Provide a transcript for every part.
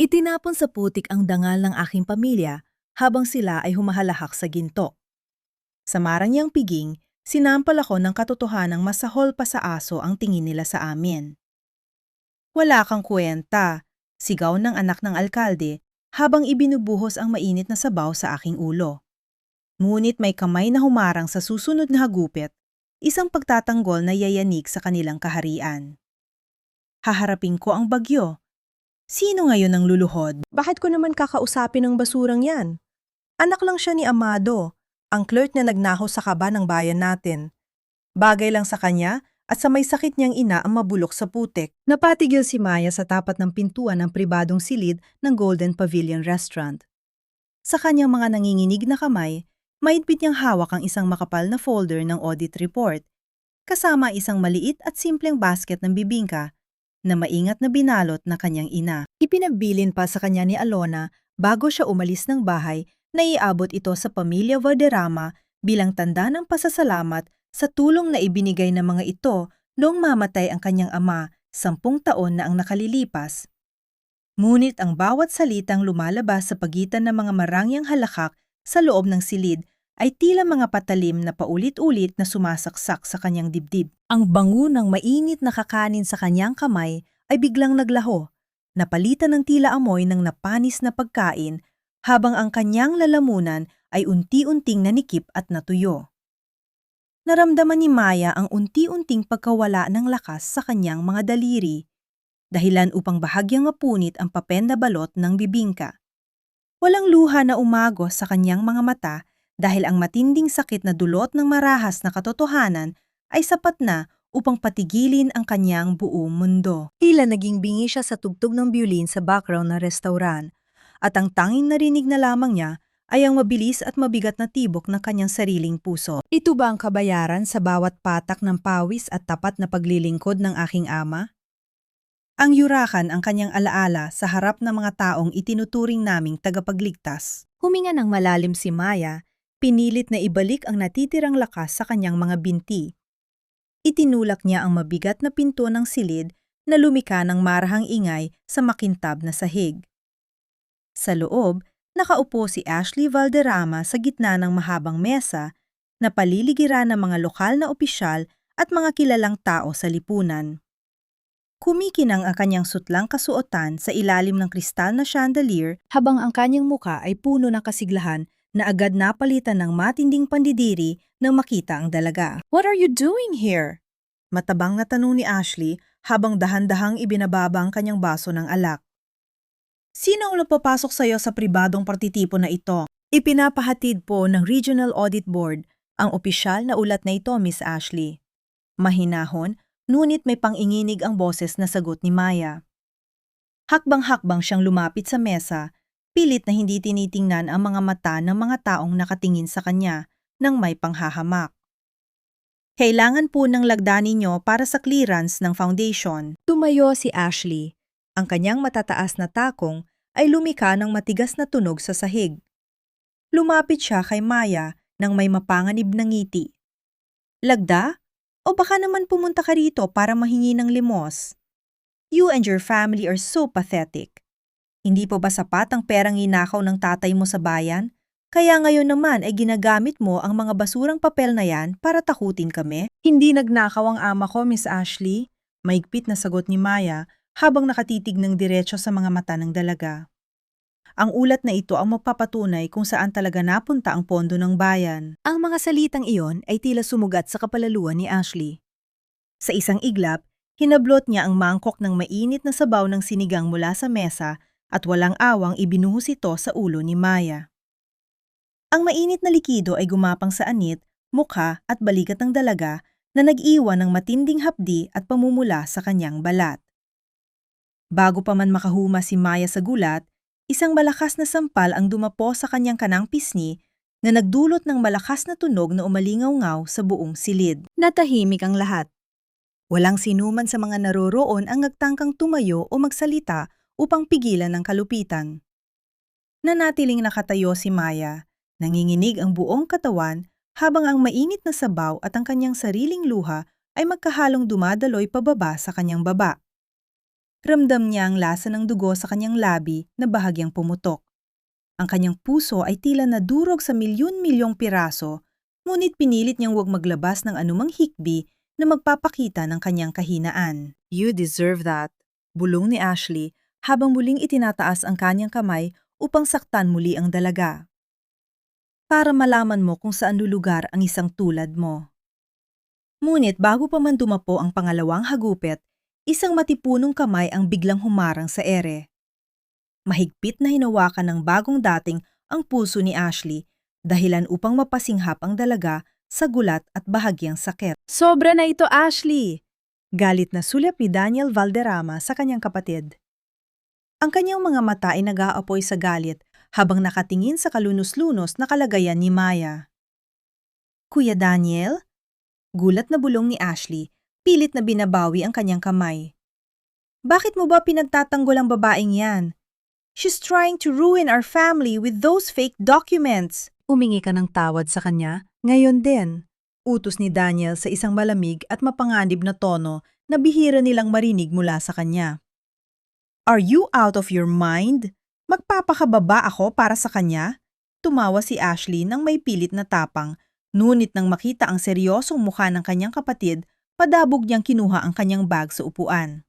Itinapon sa putik ang dangal ng aking pamilya habang sila ay humahalahak sa ginto. Sa marangyang piging, sinampal ako ng katotohanang masahol pa sa aso ang tingin nila sa amin. Wala kang kwenta, sigaw ng anak ng alkalde habang ibinubuhos ang mainit na sabaw sa aking ulo. Ngunit may kamay na humarang sa susunod na hagupit, isang pagtatanggol na yayanig sa kanilang kaharian. Haharapin ko ang bagyo. Sino ngayon ang luluhod? Bakit ko naman kakausapin ng basurang yan? Anak lang siya ni Amado, ang clerk na nagnakaw sa kaba ng bayan natin. Bagay lang sa kanya at sa may sakit niyang ina ang mabulok sa putik. Napatigil si Maya sa tapat ng pintuan ng pribadong silid ng Golden Pavilion Restaurant. Sa kanyang mga nanginginig na kamay, maitbit niyang hawak ang isang makapal na folder ng audit report, kasama isang maliit at simpleng basket ng bibingka na maingat na binalot na kanyang ina. Ipinabilin pa sa kanya ni Alona bago siya umalis ng bahay na iabot ito sa pamilya Valderrama bilang tanda ng pasasalamat sa tulong na ibinigay ng mga ito noong mamatay ang kanyang ama 10 taon na ang nakalilipas. Ngunit ang bawat salitang lumalabas sa pagitan ng mga marangyang halakak sa loob ng silid ay tila mga patalim na paulit-ulit na sumasaksak sa kanyang dibdib. Ang bango ng mainit na kakanin sa kanyang kamay ay biglang naglaho, napalitan ng tila amoy ng napanis na pagkain habang ang kanyang lalamunan ay unti-unting nanikip at natuyo. Naramdaman ni Maya ang unti-unting pagkawala ng lakas sa kanyang mga daliri, dahilan upang bahagyang mapunit ang papen na balot ng bibingka. Walang luha na umagos sa kanyang mga mata dahil ang matinding sakit na dulot ng marahas na katotohanan ay sapat na upang patigilin ang kanyang buong mundo. Tila naging bingi siya sa tugtog ng biolin sa background ng restauran, at ang tanging narinig na lamang niya ay ang mabilis at mabigat na tibok ng kanyang sariling puso. Ito ba ang kabayaran sa bawat patak ng pawis at tapat na paglilingkod ng aking ama? Ang yurakan ang kanyang alaala sa harap ng mga taong itinuturing naming tagapagligtas. Huminga ng malalim si Maya, pinilit na ibalik ang natitirang lakas sa kanyang mga binti. Itinulak niya ang mabigat na pinto ng silid na lumika ng marahang ingay sa makintab na sahig. Sa loob, nakaupo si Ashley Valderrama sa gitna ng mahabang mesa na paliligiran ng mga lokal na opisyal at mga kilalang tao sa lipunan. Kumikinang ang kanyang sutlang kasuotan sa ilalim ng kristal na chandelier habang ang kanyang muka ay puno ng kasiglahan na agad napalitan ng matinding pandidiri nang makita ang dalaga. "What are you doing here?" Matabang na tanong ni Ashley habang dahan-dahang ibinababa ang kanyang baso ng alak. "Sino ang napapasok sa iyo sa pribadong partitipo na ito?" Ipinapahatid po ng Regional Audit Board ang opisyal na ulat na ito, Miss Ashley. Mahinahon, ngunit may panginginig ang boses na sagot ni Maya. Hakbang-hakbang siyang lumapit sa mesa, pilit na hindi tinitingnan ang mga mata ng mga taong nakatingin sa kanya nang may panghahamak. "Kailangan po ng lagda ninyo para sa clearance ng foundation." Tumayo si Ashley. Ang kanyang matataas na takong ay lumika ng matigas na tunog sa sahig. Lumapit siya kay Maya nang may mapanganib na ngiti. "Lagda? O baka naman pumunta ka rito para mahingi ng limos? You and your family are so pathetic. Hindi po ba sapat ang perang inakaw ng tatay mo sa bayan? Kaya ngayon naman ay ginagamit mo ang mga basurang papel na yan para takutin kami?" "Hindi nagnakaw ang ama ko, Miss Ashley," maigpit na sagot ni Maya habang nakatitig ng diretso sa mga mata ng dalaga. Ang ulat na ito ang magpapatunay kung saan talaga napunta ang pondo ng bayan. Ang mga salitang iyon ay tila sumugat sa kapalaluan ni Ashley. Sa isang iglap, hinablot niya ang mangkok ng mainit na sabaw ng sinigang mula sa mesa at walang awang ibinuhos ito sa ulo ni Maya. Ang mainit na likido ay gumapang sa anit, mukha at balikat ng dalaga na nag-iwan ng matinding hapdi at pamumula sa kanyang balat. Bago pa man makahuma si Maya sa gulat, isang malakas na sampal ang dumapo sa kanyang kanang pisngi na nagdulot ng malakas na tunog na umalingaw-ngaw sa buong silid. Natahimik ang lahat. Walang sinuman sa mga naroroon ang nagtangkang tumayo o magsalita upang pigilan ang kalupitan. Nanatiling nakatayo si Maya, nanginginig ang buong katawan habang ang mainit na sabaw at ang kanyang sariling luha ay magkahalong dumadaloy pababa sa kanyang baba. Ramdam niya ang lasa ng dugo sa kanyang labi na bahagyang pumutok. Ang kanyang puso ay tila nadurog sa milyon-milyong piraso, ngunit pinilit niyang huwag maglabas ng anumang hikbi na magpapakita ng kanyang kahinaan. You deserve that, bulong ni Ashley habang muling itinataas ang kanyang kamay upang saktan muli ang dalaga. Para malaman mo kung saan lulugar ang isang tulad mo. Ngunit bago pa man dumapo ang pangalawang hagupit, isang matipunong kamay ang biglang humarang sa ere. Mahigpit na hinawakan ng bagong dating ang puso ni Ashley, dahilan upang mapasinghap ang dalaga sa gulat at bahagyang sakit. Sobra na ito, Ashley! Galit na sulyap ni Daniel Valderrama sa kanyang kapatid. Ang kanyang mga mata ay nag-aapoy sa galit habang nakatingin sa kalunos-lunos na kalagayan ni Maya. Kuya Daniel? Gulat na bulong ni Ashley, pilit na binabawi ang kanyang kamay. Bakit mo ba pinagtatanggol ang babaeng yan? She's trying to ruin our family with those fake documents. Humingi ka ng tawad sa kanya, ngayon din. Utos ni Daniel sa isang malamig at mapanganib na tono na bihira nilang marinig mula sa kanya. Are you out of your mind? Magpapakababa ako para sa kanya? Tumawa si Ashley nang may pilit na tapang, ngunit nang makita ang seryosong mukha ng kanyang kapatid, padabog niyang kinuha ang kanyang bag sa upuan.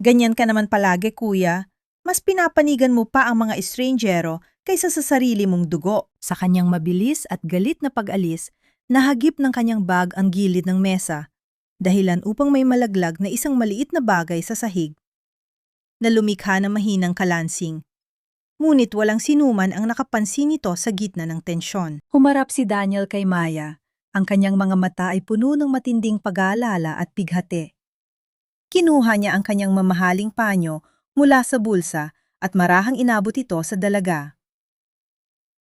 Ganyan ka naman palagi, kuya. Mas pinapanigan mo pa ang mga estrangjero kaysa sa sarili mong dugo. Sa kanyang mabilis at galit na pag-alis, nahagip ng kanyang bag ang gilid ng mesa, dahilan upang may malaglag na isang maliit na bagay sa sahig na lumikha ng mahinang kalansing. Ngunit walang sinuman ang nakapansin nito sa gitna ng tensyon. Humarap si Daniel kay Maya. Ang kanyang mga mata ay puno ng matinding pag-aalala at bighati. Kinuha niya ang kanyang mamahaling panyo mula sa bulsa at marahang inabot ito sa dalaga.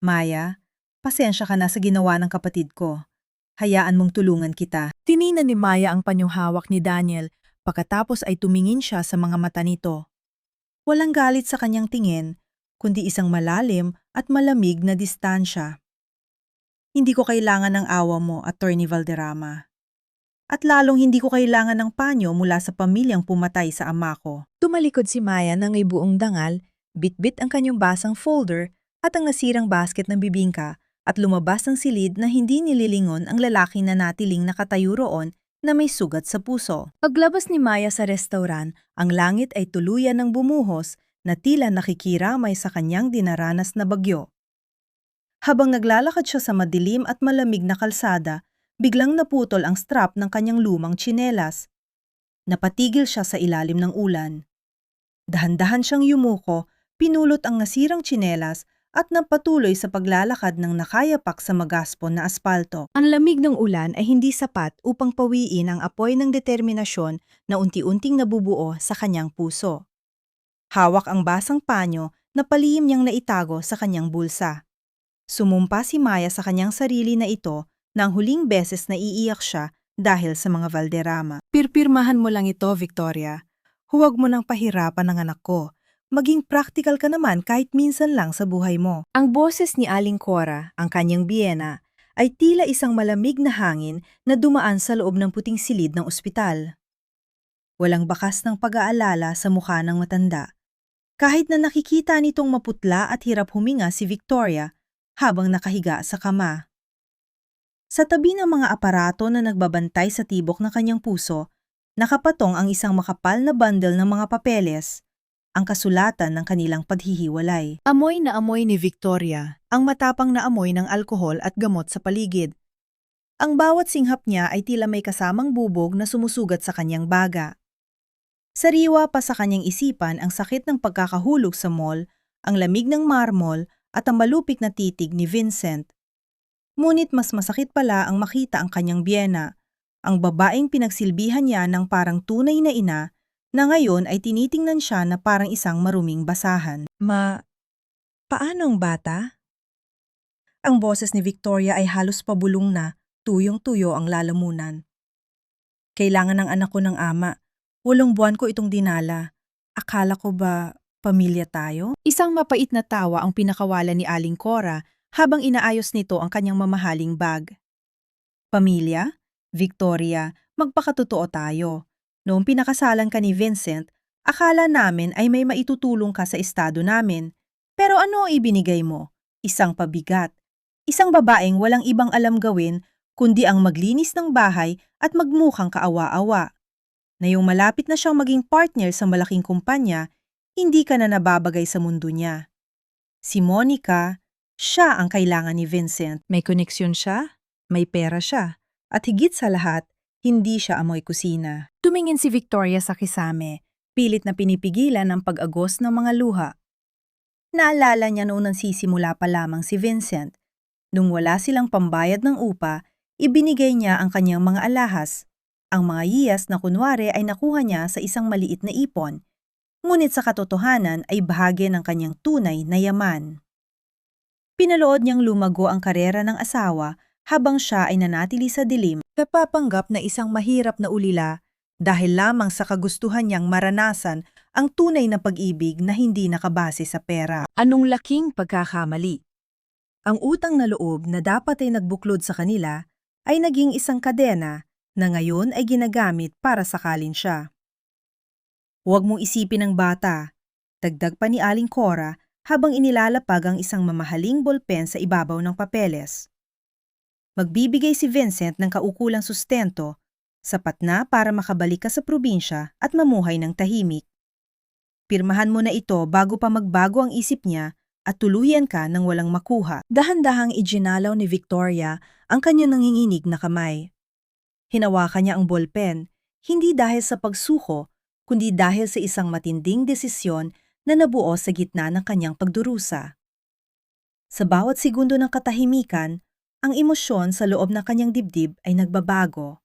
Maya, pasensya ka na sa ginawa ng kapatid ko. Hayaan mong tulungan kita. Tiningnan ni Maya ang panyong hawak ni Daniel, pagkatapos ay tumingin siya sa mga mata nito. Walang galit sa kanyang tingin, kundi isang malalim at malamig na distansya. Hindi ko kailangan ng awa mo, Attorney Valderrama. At lalong hindi ko kailangan ng panyo mula sa pamilyang pumatay sa ama ko. Tumalikod si Maya ng may buong dangal, bitbit ang kanyang basang folder at ang nasirang basket ng bibingka at lumabas ng silid na hindi nililingon ang lalaki na natiling nakatayo roon na may sugat sa puso. Paglabas ni Maya sa restauran, ang langit ay tuluyan ng bumuhos na tila nakikiramay sa kanyang dinaranas na bagyo. Habang naglalakad siya sa madilim at malamig na kalsada, biglang naputol ang strap ng kanyang lumang tsinelas. Napatigil siya sa ilalim ng ulan. Dahan-dahan siyang yumuko, pinulot ang nasirang tsinelas at napatuloy sa paglalakad ng nakayapak sa magaspon na aspalto. Ang lamig ng ulan ay hindi sapat upang pawiin ang apoy ng determinasyon na unti-unting nabubuo sa kanyang puso. Hawak ang basang panyo na palihim niyang naitago sa kanyang bulsa. Sumumpa si Maya sa kanyang sarili na ito nang huling beses na iiyak siya dahil sa mga Valderrama. Pirpirmahan mo lang ito, Victoria. Huwag mo nang pahirapan ang anak ko. Maging practical ka naman kahit minsan lang sa buhay mo. Ang boses ni Aling Cora, ang kanyang biyena, ay tila isang malamig na hangin na dumaan sa loob ng puting silid ng ospital. Walang bakas ng pag-aalala sa mukha ng matanda. Kahit na nakikita nitong maputla at hirap huminga si Victoria habang nakahiga sa kama. Sa tabi ng mga aparato na nagbabantay sa tibok ng kanyang puso, nakapatong ang isang makapal na bundle ng mga papeles, ang kasulatan ng kanilang paghihiwalay. Amoy na amoy ni Victoria, ang matapang na amoy ng alkohol at gamot sa paligid. Ang bawat singhap niya ay tila may kasamang bubog na sumusugat sa kanyang baga. Sariwa pa sa kanyang isipan ang sakit ng pagkakahulog sa mall, ang lamig ng marmol at ang malupik na titig ni Vincent. Ngunit mas masakit pala ang makita ang kanyang biyena, ang babaeng pinagsilbihan niya ng parang tunay na ina na ngayon ay tinitingnan siya na parang isang maruming basahan. Paano ang bata? Ang boses ni Victoria ay halos pabulong na, tuyong-tuyo ang lalamunan. Kailangan ng anak ko ng ama. 8 buwan ko itong dinala. Akala ko ba pamilya tayo? Isang mapait na tawa ang pinakawala ni Aling Cora habang inaayos nito ang kanyang mamahaling bag. Pamilya? Victoria, magpakatotoo tayo. Noong pinakasalan ka ni Vincent, Akala namin ay may maitutulong ka sa estado namin. Pero ano ang ibinigay mo? Isang pabigat. Isang babaeng walang ibang alam gawin kundi ang maglinis ng bahay at magmukhang kaawa-awa. Na yung malapit na siyang maging partner sa malaking kumpanya, hindi ka na nababagay sa mundo niya. Si Monica, siya ang kailangan ni Vincent. May koneksyon siya, may pera siya, at higit sa lahat, hindi siya amoy kusina. Tumingin si Victoria sa kisame, pilit na pinipigilan ang pag-agos ng mga luha. Naalala niya noon nagsisimula pa lamang si Vincent. Nung wala silang pambayad ng upa, ibinigay niya ang kanyang mga alahas. Ang mga yiyas na kunwari ay nakuha niya sa isang maliit na ipon, ngunit sa katotohanan ay bahagi ng kanyang tunay na yaman. Pinalood niyang lumago ang karera ng asawa habang siya ay nanatili sa dilim, napapanggap na isang mahirap na ulila dahil lamang sa kagustuhan niyang maranasan ang tunay na pag-ibig na hindi nakabase sa pera. Anong laking pagkakamali? Ang utang na loob na dapat ay nagbuklod sa kanila ay naging isang kadena na ngayon ay ginagamit para sakalin siya. Huwag mong isipin ng bata, dagdag pa ni Aling Cora habang inilalapag ang isang mamahaling bolpen sa ibabaw ng papeles. Magbibigay si Vincent ng kaukulang sustento, sapat na para makabalik ka sa probinsya at mamuhay ng tahimik. Pirmahan mo na ito bago pa magbago ang isip niya at tuluyan ka ng walang makuha. Dahan-dahang ijinalaw ni Victoria ang kanyang nanginginig na kamay. Hinawakan niya ang bolpen, hindi dahil sa pagsuko, kundi dahil sa isang matinding desisyon na nabuo sa gitna ng kanyang pagdurusa. Sa bawat segundo ng katahimikan, ang emosyon sa loob ng kanyang dibdib ay nagbabago.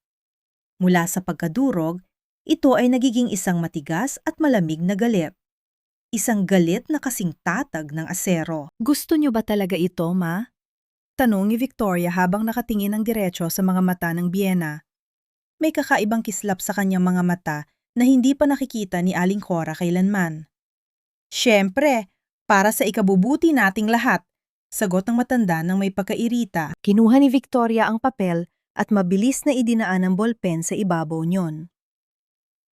Mula sa pagkadurog, ito ay nagiging isang matigas at malamig na galit. Isang galit na kasing tatag ng asero. Gusto niyo ba talaga ito, Ma? Tanong ni Victoria habang nakatingin ng diretso sa mga mata ng biyena. May kakaibang kislap sa kanyang mga mata na hindi pa nakikita ni Aling Cora kailanman. Siyempre, para sa ikabubuti nating lahat, sagot ng matanda ng may pagkairita. Kinuha ni Victoria ang papel at mabilis na idinaan ang bolpen sa ibabaw niyon.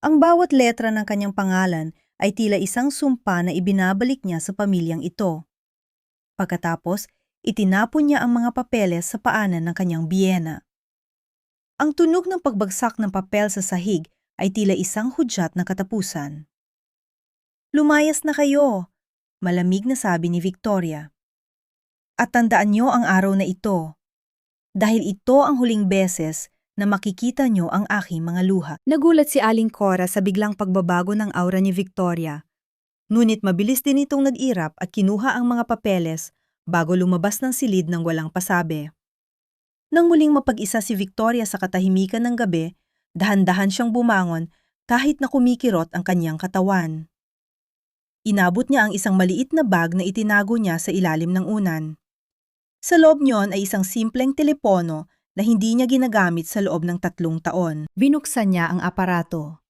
Ang bawat letra ng kanyang pangalan ay tila isang sumpa na ibinabalik niya sa pamilyang ito. Pagkatapos, itinapon niya ang mga papeles sa paanan ng kanyang biyena. Ang tunog ng pagbagsak ng papel sa sahig ay tila isang hudyat na katapusan. Lumayas na kayo, malamig na sabi ni Victoria. At tandaan niyo ang araw na ito, dahil ito ang huling beses na makikita niyo ang aking mga luha. Nagulat si Aling Cora sa biglang pagbabago ng aura ni Victoria. Ngunit mabilis din itong nag-irap at kinuha ang mga papeles bago lumabas ng silid ng walang pasabi. Nang muling mapag-isa si Victoria sa katahimikan ng gabi, dahan-dahan siyang bumangon kahit na kumikirot ang kanyang katawan. Inabot niya ang isang maliit na bag na itinago niya sa ilalim ng unan. Sa loob niyon ay isang simpleng telepono na hindi niya ginagamit sa loob ng 3 taon. Binuksan niya ang aparato.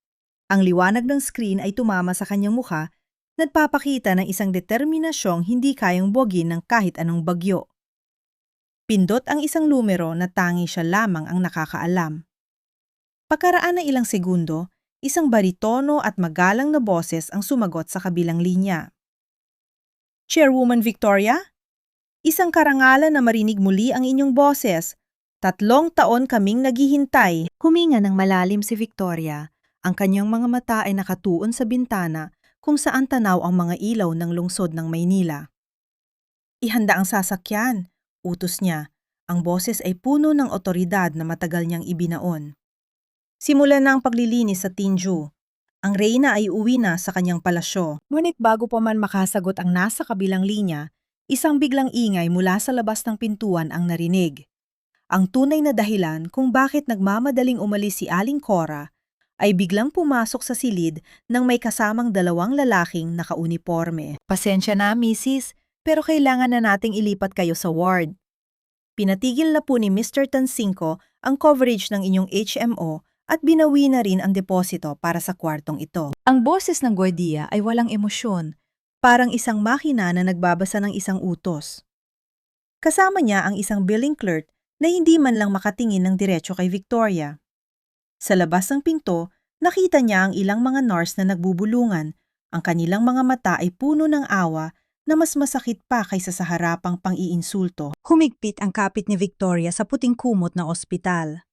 Ang liwanag ng screen ay tumama sa kanyang mukha, nagpapakita ng isang determinasyong hindi kayang bogin ng kahit anong bagyo. Pindot ang isang numero na tangi siya lamang ang nakakaalam. Pagkaraan ng ilang segundo, isang baritono at magalang na boses ang sumagot sa kabilang linya. Chairwoman Victoria? Isang karangalan na marinig muli ang inyong boses. 3 taon kaming naghihintay. Huminga ng malalim si Victoria. Ang kanyang mga mata ay nakatuon sa bintana kung saan tanaw ang mga ilaw ng lungsod ng Maynila. Ihanda ang sasakyan, utos niya. Ang boses ay puno ng otoridad na matagal niyang ibinaon. Simula na ang paglilinis sa Tinju. Ang reyna ay uwi na sa kanyang palasyo. Ngunit bago pa man makasagot ang nasa kabilang linya, isang biglang ingay mula sa labas ng pintuan ang narinig. Ang tunay na dahilan kung bakit nagmamadaling umalis si Aling Cora ay biglang pumasok sa silid ng may kasamang 2 lalaking nakauniporme. Pasensya na, Mrs., pero kailangan na nating ilipat kayo sa ward. Pinatigil na po ni Mr. Tansinko ang coverage ng inyong HMO at binawi na rin ang deposito para sa kwartong ito. Ang boses ng gwardiya ay walang emosyon, Parang isang makina na nagbabasa ng isang utos. Kasama niya ang isang billing clerk na hindi man lang makatingin ng diretso kay Victoria. Sa labas ng pinto, Nakita niya ang ilang mga nurse na nagbubulungan. Ang kanilang mga mata ay puno ng awa na mas masakit pa kaysa sa harapang pang-iinsulto. Humigpit ang kapit ni Victoria sa puting kumot ng ospital.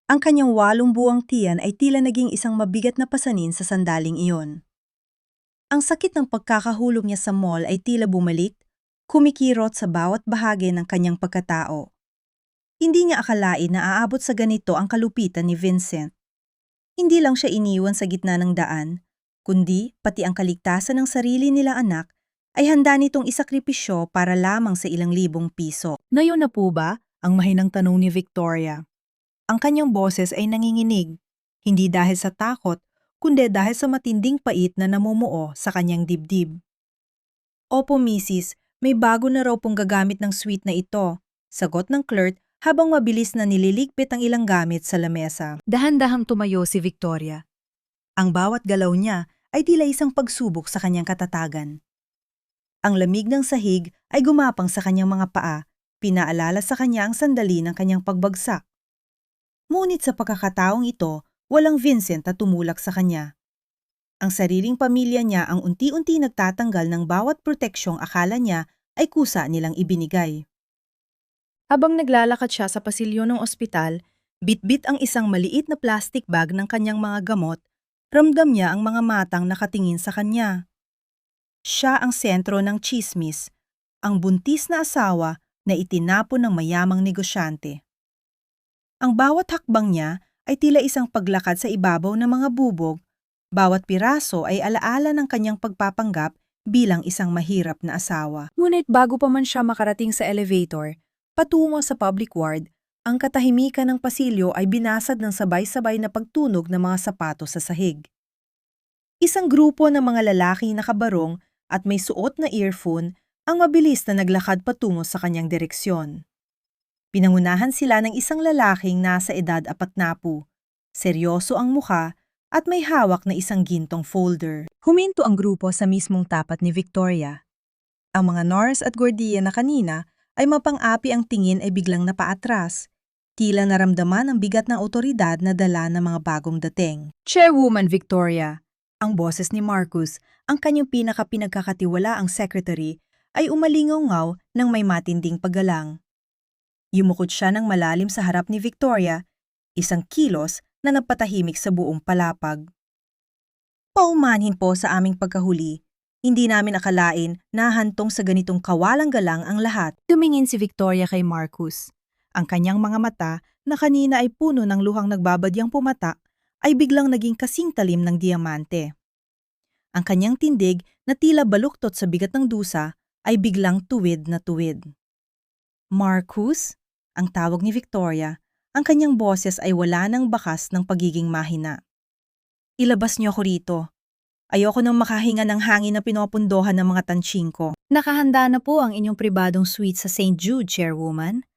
Ang kanyang 8 buwang tiyan ay tila naging isang mabigat na pasanin sa sandaling iyon. Ang sakit ng pagkakahulog niya sa mall ay tila bumalik, kumikirot sa bawat bahagi ng kanyang pagkatao. Hindi niya akalain na aabot sa ganito ang kalupitan ni Vincent. Hindi lang siya iniwan sa gitna ng daan, kundi pati ang kaligtasan ng sarili nila anak ay handa nitong isakripisyo para lamang sa ilang libong piso. Ngayon na po ba? Ang mahinang tanong ni Victoria. Ang kanyang boses ay nanginginig, hindi dahil sa takot, kundi dahil sa matinding pait na namumuo sa kanyang dibdib. Opo, Mrs. May bago na raw pong gagamit ng suite na ito, sagot ng clerk habang mabilis na nililigpit ang ilang gamit sa lamesa. Dahan-dahang tumayo si Victoria. Ang bawat galaw niya ay tila isang pagsubok sa kanyang katatagan. Ang lamig ng sahig ay gumapang sa kanyang mga paa, pinaalala sa kanya ang sandali ng kanyang pagbagsak. Ngunit sa pagkakataong ito, walang Vincent na tumulak sa kanya. Ang sariling pamilya niya ang unti-unti nagtatanggal ng bawat proteksyong akala niya ay kusa nilang ibinigay. Habang naglalakad siya sa pasilyo ng ospital, bitbit ang isang maliit na plastic bag ng kanyang mga gamot, ramdam niya ang mga matang nakatingin sa kanya. Siya ang sentro ng tsismis, ang buntis na asawa na itinapon ng mayamang negosyante. Ang bawat hakbang niya ay tila isang paglakad sa ibabaw ng mga bubog, bawat piraso ay alaala ng kanyang pagpapanggap bilang isang mahirap na asawa. Ngunit bago pa man siya makarating sa elevator, patungo sa public ward, ang katahimikan ng pasilyo ay binasad ng sabay-sabay na pagtunog ng mga sapatos sa sahig. Isang grupo ng mga lalaking nakabarong at may suot na earphone ang mabilis na naglakad patungo sa kanyang direksyon. Pinangunahan sila ng isang lalaking nasa edad 40, seryoso ang mukha at may hawak na isang gintong folder. Huminto ang grupo sa mismong tapat ni Victoria. Ang mga nurse at gwardiya na kanina ay mapang-api ang tingin ay biglang napaatras. Tila naramdaman ang bigat ng otoridad na dala ng mga bagong dating. Chairwoman Victoria, ang boses ni Marcus, ang kanyang pinagkakatiwalaang secretary, ay umalingaw-ngaw ng may matinding paggalang. Yumukod siya ng malalim sa harap ni Victoria, isang kilos na nagpatahimik sa buong palapag. Paumanhin po sa aming pagkahuli. Hindi namin akalain na hantong sa ganitong kawalang-galang ang lahat. Tumingin si Victoria kay Marcus. Ang kanyang mga mata na kanina ay puno ng luhang nagbabadyang pumata ay biglang naging kasing talim ng diamante. Ang kanyang tindig na tila baluktot sa bigat ng dusa ay biglang tuwid na tuwid. Marcus? Ang tawag ni Victoria, ang kanyang boses ay wala ng bakas ng pagiging mahina. Ilabas niyo ako rito. Ayoko nang makahinga ng hangin na pinopundohan ng mga tansing ko. Nakahanda na po ang inyong pribadong suite sa St. Jude, Chairwoman.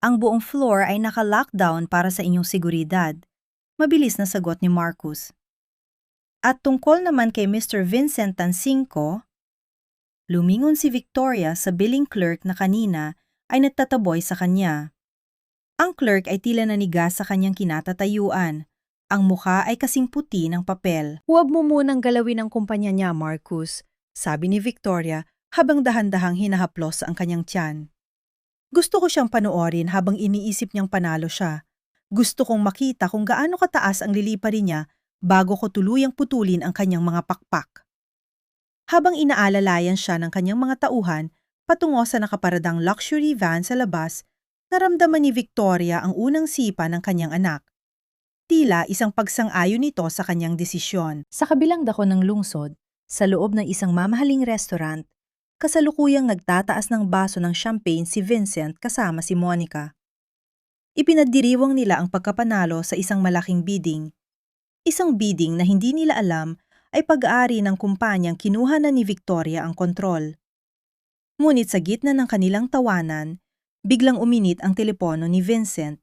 Ang buong floor ay naka-lockdown para sa inyong seguridad. Mabilis na sagot ni Marcus. At tungkol naman kay Mr. Vincent Tansingco, lumingon si Victoria sa billing clerk na kanina ay nagtataboy sa kanya. Ang clerk ay tila nanigas sa kanyang kinatatayuan. Ang mukha ay kasing puti ng papel. Huwag mo munang galawin ang kumpanya niya, Marcus, sabi ni Victoria habang dahan-dahang hinahaplos ang kanyang tiyan. Gusto ko siyang panoorin habang iniisip niyang panalo siya. Gusto kong makita kung gaano kataas ang liliparin niya bago ko tuluyang putulin ang kanyang mga pakpak. Habang inaalalayan siya ng kanyang mga tauhan patungo sa nakaparadang luxury van sa labas, naramdaman ni Victoria ang unang sipa ng kanyang anak. Tila isang pagsang-ayon nito sa kanyang desisyon. Sa kabilang dako ng lungsod, sa loob ng isang mamahaling restaurant, kasalukuyang nagtataas ng baso ng champagne si Vincent kasama si Monica. Ipinagdiriwang nila ang pagkapanalo sa isang malaking bidding. Isang bidding na hindi nila alam ay pag-aari ng kumpanyang kinuha na ni Victoria ang kontrol. Ngunit sa gitna ng kanilang tawanan, biglang uminit ang telepono ni Vincent.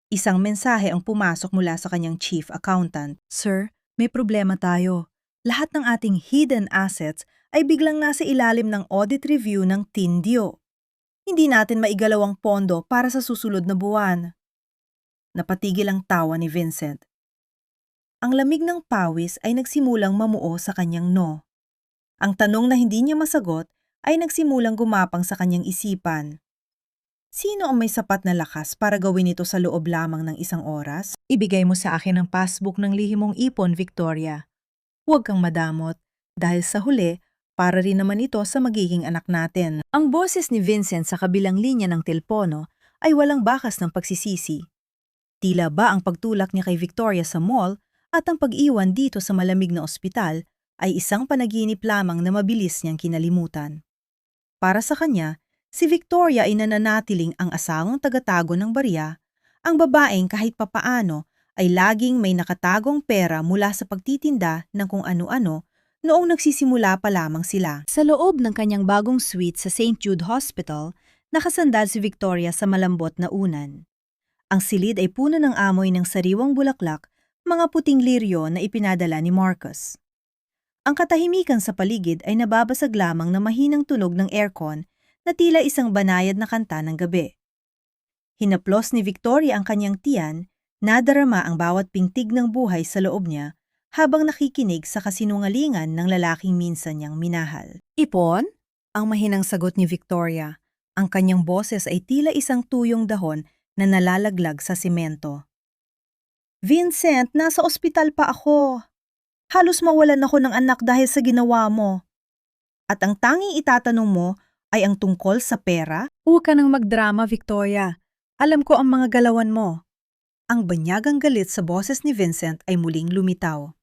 Isang mensahe ang pumasok mula sa kanyang chief accountant. Sir, may problema tayo. Lahat ng ating hidden assets ay biglang nasa ilalim ng audit review ng Tindio. Hindi natin maigalaw ang pondo para sa susunod na buwan. Napatigil ang tawa ni Vincent. ang lamig ng pawis ay nagsimulang mamuo sa kanyang no. Ang tanong na hindi niya masagot ay nagsimulang gumapang sa kanyang isipan. Sino ang may sapat na lakas para gawin ito sa loob lamang ng isang oras? Ibigay mo sa akin ang passbook ng lihimong ipon, Victoria. Huwag kang madamot, dahil sa huli, para rin naman ito sa magiging anak natin. Ang boses ni Vincent sa kabilang linya ng telpono ay walang bakas ng pagsisisi. Tila ba ang pagtulak niya kay Victoria sa mall at ang pag-iwan dito sa malamig na ospital ay isang panaginip lamang na mabilis niyang kinalimutan. Para sa kanya, si Victoria ay nananatiling ang asawang tagatago ng barya, ang babaeng kahit papaano ay laging may nakatagong pera mula sa pagtitinda ng kung ano-ano noong nagsisimula pa lamang sila. Sa loob ng kanyang bagong suite sa St. Jude Hospital, nakasandal si Victoria sa malambot na unan. Ang silid ay puno ng amoy ng sariwang bulaklak, mga puting liryo na ipinadala ni Marcus. Ang katahimikan sa paligid ay nababasag lamang na mahinang tunog ng aircon na tila isang banayad na kanta ng gabi. Hinaplos ni Victoria ang kanyang tiyan, nadarama ang bawat pintig ng buhay sa loob niya habang nakikinig sa kasinungalingan ng lalaking minsan niyang minahal. Ipon? Ang mahinang sagot ni Victoria. Ang kanyang boses ay tila isang tuyong dahon na nalalaglag sa simento. Vincent, nasa ospital pa ako. Halos mawalan ako ng anak dahil sa ginawa mo. At ang tanging itatanong mo ay ang tungkol sa pera? Huwag ka nang magdrama, Victoria. Alam ko ang mga galawan mo. Ang banyagang galit sa boses ni Vincent ay muling lumitaw.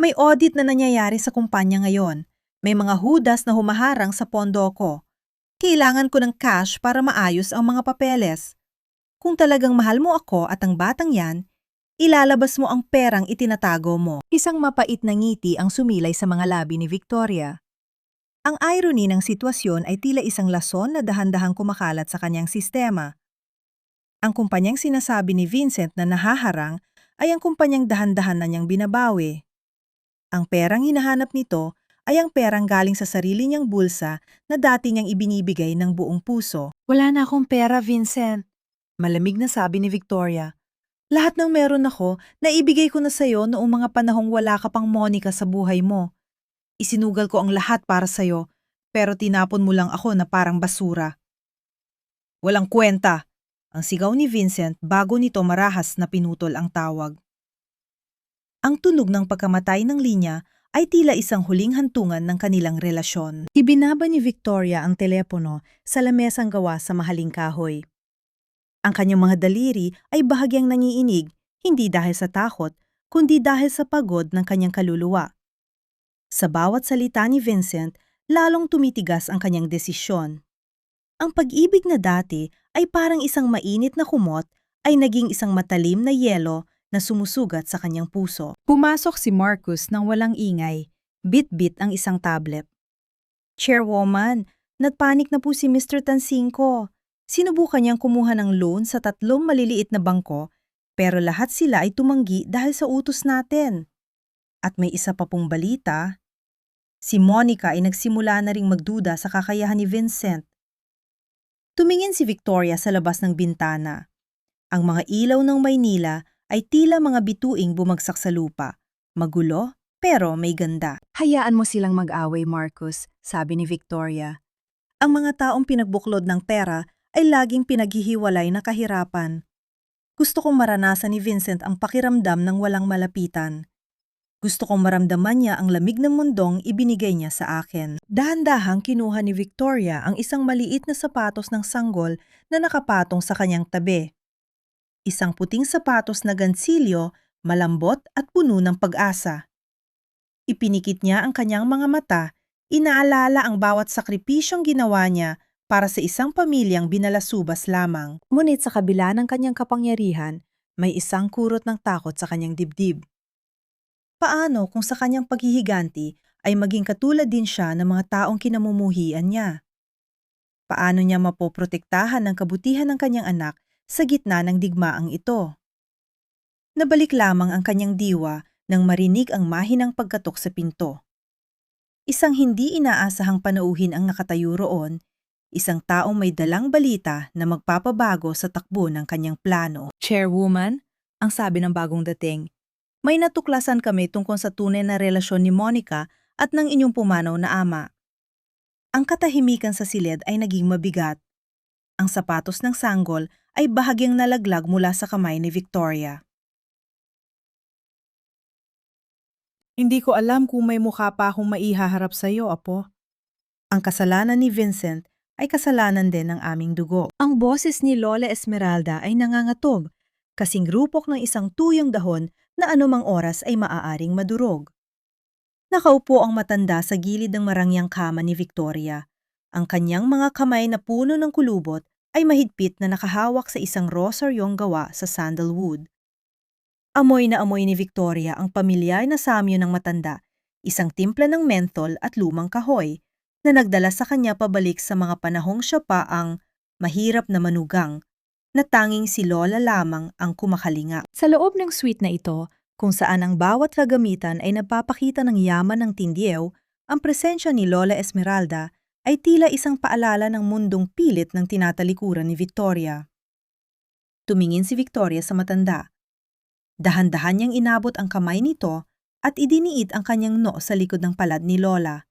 May audit na nangyayari sa kumpanya ngayon. May mga hudas na humaharang sa pondo ko. Kailangan ko ng cash para maayos ang mga papeles. Kung talagang mahal mo ako at ang batang yan, ilalabas mo ang perang itinatago mo. Isang mapait na ngiti ang sumilay sa mga labi ni Victoria. Ang irony ng sitwasyon ay tila isang lason na dahan-dahang kumakalat sa kanyang sistema. Ang kumpanyang sinasabi ni Vincent na nahaharang ay ang kumpanyang dahan-dahan na niyang binabawi. Ang perang hinahanap nito ay ang perang galing sa sarili niyang bulsa na dati niyang ibinibigay ng buong puso. Wala na akong pera, Vincent. Malamig na sabi ni Victoria. Lahat ng meron ako, naibigay ko na sa'yo noong mga panahong wala ka pang Monica sa buhay mo. Isinugal ko ang lahat para sa'yo, pero tinapon mo lang ako na parang basura. Walang kwenta, ang sigaw ni Vincent bago nito marahas na pinutol ang tawag. Ang tunog ng pagkamatay ng linya ay tila isang huling hantungan ng kanilang relasyon. Ibinaba ni Victoria ang telepono sa lamesang gawa sa mahaling kahoy. Ang kanyang mga daliri ay bahagyang nangiinig, hindi dahil sa takot, kundi dahil sa pagod ng kanyang kaluluwa. Sa bawat salita ni Vincent, lalong tumitigas ang kanyang desisyon. Ang pag-ibig na dati ay parang isang mainit na kumot ay naging isang matalim na yelo na sumusugat sa kanyang puso. Pumasok si Marcus nang walang ingay, bit-bit ang isang tablet. Chairwoman, nagpanik na po si Mr. Tansingco. Sinubukan niyang kumuha ng loan sa 3 maliliit na bangko, pero lahat sila ay tumanggi dahil sa utos natin. At may isa pa pong balita. Si Monica ay nagsimula na ring magduda sa kakayahan ni Vincent. Tumingin si Victoria sa labas ng bintana. Ang mga ilaw ng Maynila ay tila mga bituing bumagsak sa lupa. Magulo, pero may ganda. Hayaan mo silang mag-away, Marcus, sabi ni Victoria. Ang mga taong pinagbuklod ng pera ay laging pinaghihiwalay na kahirapan. Gusto kong maranasan ni Vincent ang pakiramdam ng walang malapitan. Gusto kong maramdaman niya ang lamig ng mundong ibinigay niya sa akin. Dahan-dahang kinuha ni Victoria ang isang maliit na sapatos ng sanggol na nakapatong sa kanyang tabi. Isang puting sapatos na gansilyo, malambot at puno ng pag-asa. Ipinikit niya ang kanyang mga mata, inaalala ang bawat sakripisyong ginawa niya para sa isang pamilyang binalasubas lamang. Ngunit sa kabila ng kanyang kapangyarihan, may isang kurot ng takot sa kanyang dibdib. Paano kung sa kanyang paghihiganti ay maging katulad din siya ng mga taong kinamumuhian niya? Paano niya mapoprotektahan ang kabutihan ng kanyang anak sa gitna ng digmaang ito? Nabalik lamang ang kanyang diwa nang marinig ang mahinang pagkatok sa pinto. Isang hindi inaasahang panauhin ang nakatayo roon, isang taong may dalang balita na magpapabago sa takbo ng kanyang plano. Chairwoman, ang sabi ng bagong dating, May natuklasan kami tungkol sa tunay na relasyon ni Monica at ng inyong pumanaw na ama. Ang katahimikan sa silid ay naging mabigat. Ang sapatos ng sanggol ay bahagyang nalaglag mula sa kamay ni Victoria. Hindi ko alam kung may mukha pa akong maihaharap sa iyo, Apo. Ang kasalanan ni Vincent ay kasalanan din ng aming dugo. Ang boses ni Lola Esmeralda ay nangangatog, kasing rupok ng isang tuyong dahon na anumang oras ay maaaring madurog. Nakaupo ang matanda sa gilid ng marangyang kama ni Victoria. Ang kanyang mga kamay na puno ng kulubot ay mahigpit na nakahawak sa isang rosaryong gawa sa sandalwood. Amoy na amoy ni Victoria ang pamilyar na samyo ng matanda, isang timpla ng menthol at lumang kahoy, na nagdala sa kanya pabalik sa mga panahong siya pa ang mahirap na manugang, na tanging si Lola lamang ang kumakalinga. Sa loob ng suite na ito, kung saan ang bawat kagamitan ay nagpapakita ng yaman ng tindiew, ang presensya ni Lola Esmeralda ay tila isang paalala ng mundong pilit ng tinatalikuran ni Victoria. Tumingin si Victoria sa matanda. Dahan-dahan niyang inabot ang kamay nito at idiniit ang kanyang noo sa likod ng palad ni Lola.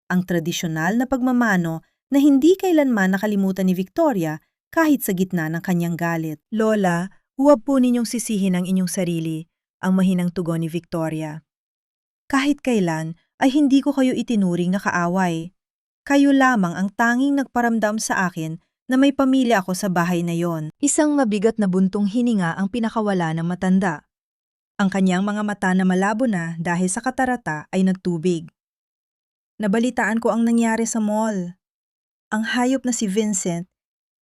Ang tradisyonal na pagmamano na hindi kailanman nakalimutan ni Victoria kahit sa gitna ng kanyang galit. Lola, huwag po ninyong sisihin ang inyong sarili, ang mahinang tugon ni Victoria. Kahit kailan ay hindi ko kayo itinuring na kaaway. Kayo lamang ang tanging nagparamdam sa akin na may pamilya ako sa bahay na yon. Isang mabigat na buntong hininga ang pinakawala ng matanda. Ang kanyang mga mata na malabo na dahil sa katarata ay nagtubig. Nabalitaan ko ang nangyari sa mall. Ang hayop na si Vincent,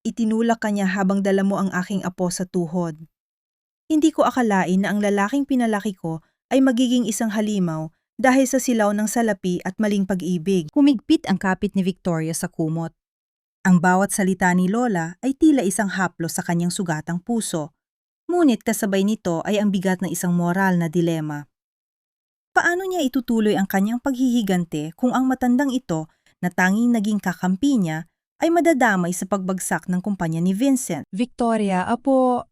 itinulak kanya habang dala mo ang aking apo sa tuhod. Hindi ko akalain na ang lalaking pinalaki ko ay magiging isang halimaw dahil sa silaw ng salapi at maling pag-ibig. Humigpit ang kapit ni Victoria sa kumot. Ang bawat salita ni Lola ay tila isang haplos sa kanyang sugatang puso. Ngunit kasabay nito ay ang bigat ng isang moral na dilema. Paano niya itutuloy ang kanyang paghihigante kung ang matandang ito na tanging naging kakampi niya ay madadamay sa pagbagsak ng kumpanya ni Vincent? Victoria, apo,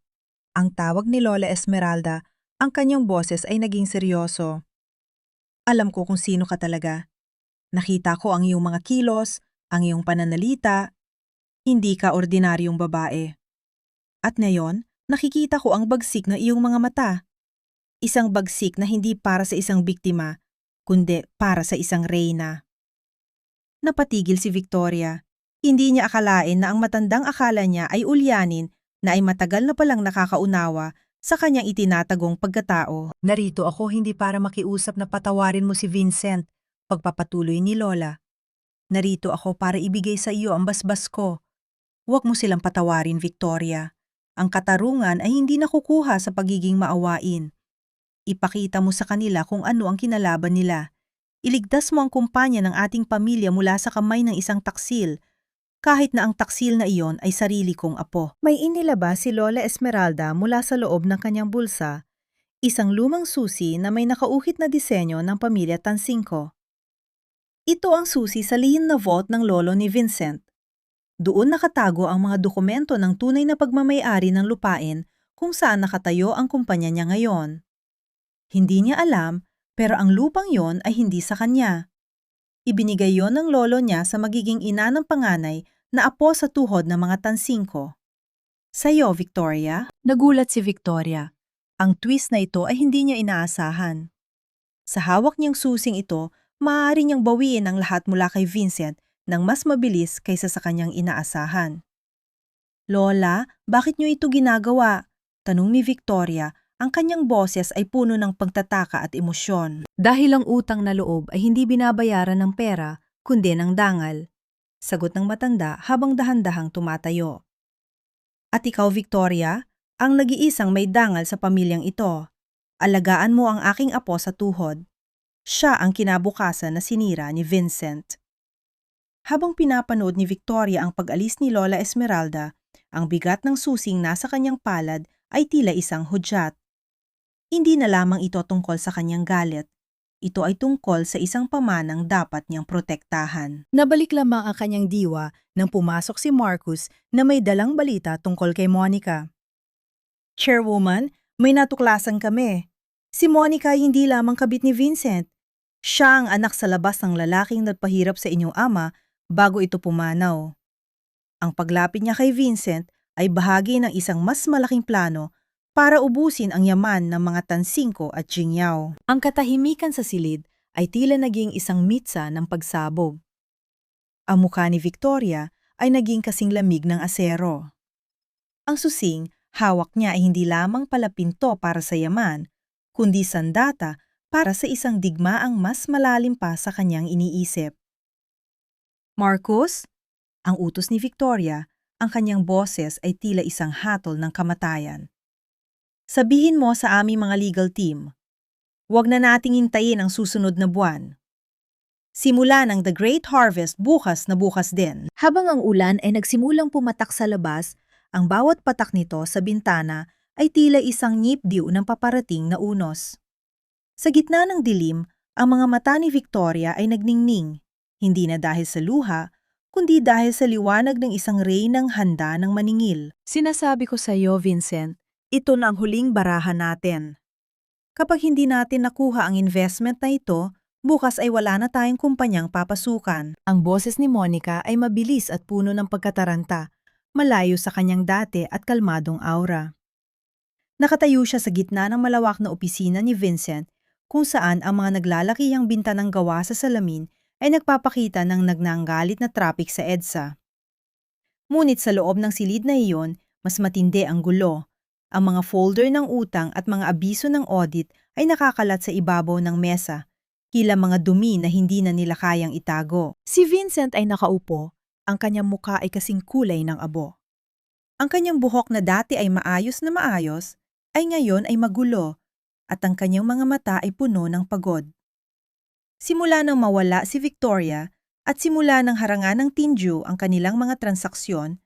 ang tawag ni Lola Esmeralda, ang kanyang boses ay naging seryoso. Alam ko kung sino ka talaga. Nakita ko ang iyong mga kilos, ang iyong pananalita. Hindi ka ordinaryong babae. At ngayon, nakikita ko ang bagsik ng iyong mga mata. Isang bagsik na hindi para sa isang biktima, kundi para sa isang reyna. Napatigil si Victoria. Hindi niya akalain na ang matandang akala niya ay ulyanin na ay matagal na palang nakakaunawa sa kanyang itinatagong pagkatao. Narito ako hindi para makiusap na patawarin mo si Vincent, pagpapatuloy ni Lola. Narito ako para ibigay sa iyo ang basbas ko. Huwag mo silang patawarin, Victoria. Ang katarungan ay hindi nakukuha sa pagiging maawain. Ipakita mo sa kanila kung ano ang kinalaban nila. Iligtas mo ang kumpanya ng ating pamilya mula sa kamay ng isang taksil, kahit na ang taksil na iyon ay sarili kong apo. May inilabas si Lola Esmeralda mula sa loob ng kanyang bulsa, isang lumang susi na may nakauhit na disenyo ng pamilya Tansingco. Ito ang susi sa lihim na vault ng lolo ni Vincent. Doon nakatago ang mga dokumento ng tunay na pagmamay-ari ng lupain kung saan nakatayo ang kumpanya niya ngayon. Hindi niya alam, pero ang lupang yon ay hindi sa kanya. Ibinigay yon ng lolo niya sa magiging ina ng panganay na apo sa tuhod ng mga Tansingco. Sa'yo, Victoria? Nagulat si Victoria. Ang twist na ito ay hindi niya inaasahan. Sa hawak niyang susing ito, maaari niyang bawiin ang lahat mula kay Vincent nang mas mabilis kaysa sa kanyang inaasahan. Lola, bakit niyo ito ginagawa? Tanong ni Victoria. Ang kanyang boses ay puno ng pagtataka at emosyon. Dahil ang utang na loob ay hindi binabayaran ng pera, kundi ng dangal. Sagot ng matanda habang dahan-dahang tumatayo. At ikaw, Victoria, ang nag-iisang may dangal sa pamilyang ito. Alagaan mo ang aking apo sa tuhod. Siya ang kinabukasan na sinira ni Vincent. Habang pinapanood ni Victoria ang pag-alis ni Lola Esmeralda, ang bigat ng susing nasa kanyang palad ay tila isang hudyat. Hindi na lamang ito tungkol sa kanyang galit. Ito ay tungkol sa isang pamanang dapat niyang protektahan. Nabalik lamang ang kanyang diwa nang pumasok si Marcus na may dalang balita tungkol kay Monica. Chairwoman, may natuklasan kami. Si Monica ay hindi lamang kabit ni Vincent. Siya ang anak sa labas ng lalaking nagpahirap sa inyong ama bago ito pumanaw. Ang paglapit niya kay Vincent ay bahagi ng isang mas malaking plano para ubusin ang yaman ng mga Tansingko at Jingyao. Ang katahimikan sa silid ay tila naging isang mitsa ng pagsabog. Ang mukha ni Victoria ay naging kasing lamig ng asero. Ang susing, hawak niya ay hindi lamang pala pinto para sa yaman, kundi sandata para sa isang digmaang mas malalim pa sa kanyang iniisip. Marcus? Ang utos ni Victoria, ang kanyang boses ay tila isang hatol ng kamatayan. Sabihin mo sa aming mga legal team, huwag na nating hintayin ang susunod na buwan. Simula ng The Great Harvest bukas na bukas din. Habang ang ulan ay nagsimulang pumatak sa labas, ang bawat patak nito sa bintana ay tila isang ngipdiw ng paparating na unos. Sa gitna ng dilim, ang mga mata ni Victoria ay nagningning, hindi na dahil sa luha, kundi dahil sa liwanag ng isang reynang handa ng maningil. Sinasabi ko sa iyo, Vincent, ito na ang huling barahan natin. Kapag hindi natin nakuha ang investment na ito, bukas ay wala na tayong kumpanyang papasukan. Ang boses ni Monica ay mabilis at puno ng pagkataranta, malayo sa kanyang dati at kalmadong aura. Nakatayo siya sa gitna ng malawak na opisina ni Vincent, kung saan ang mga naglalakihang bintanang gawa sa salamin ay nagpapakita ng nagnanggalit na traffic sa EDSA. Ngunit sa loob ng silid na iyon, mas matindi ang gulo. Ang mga folder ng utang at mga abiso ng audit ay nakakalat sa ibabaw ng mesa, tila mga dumi na hindi na nila kayang itago. Si Vincent ay nakaupo, ang kanyang mukha ay kasing kulay ng abo. Ang kanyang buhok na dati ay maayos na maayos, ay ngayon ay magulo, at ang kanyang mga mata ay puno ng pagod. Simula nang mawala si Victoria at simula nang harangan ng Tinju ang kanilang mga transaksyon,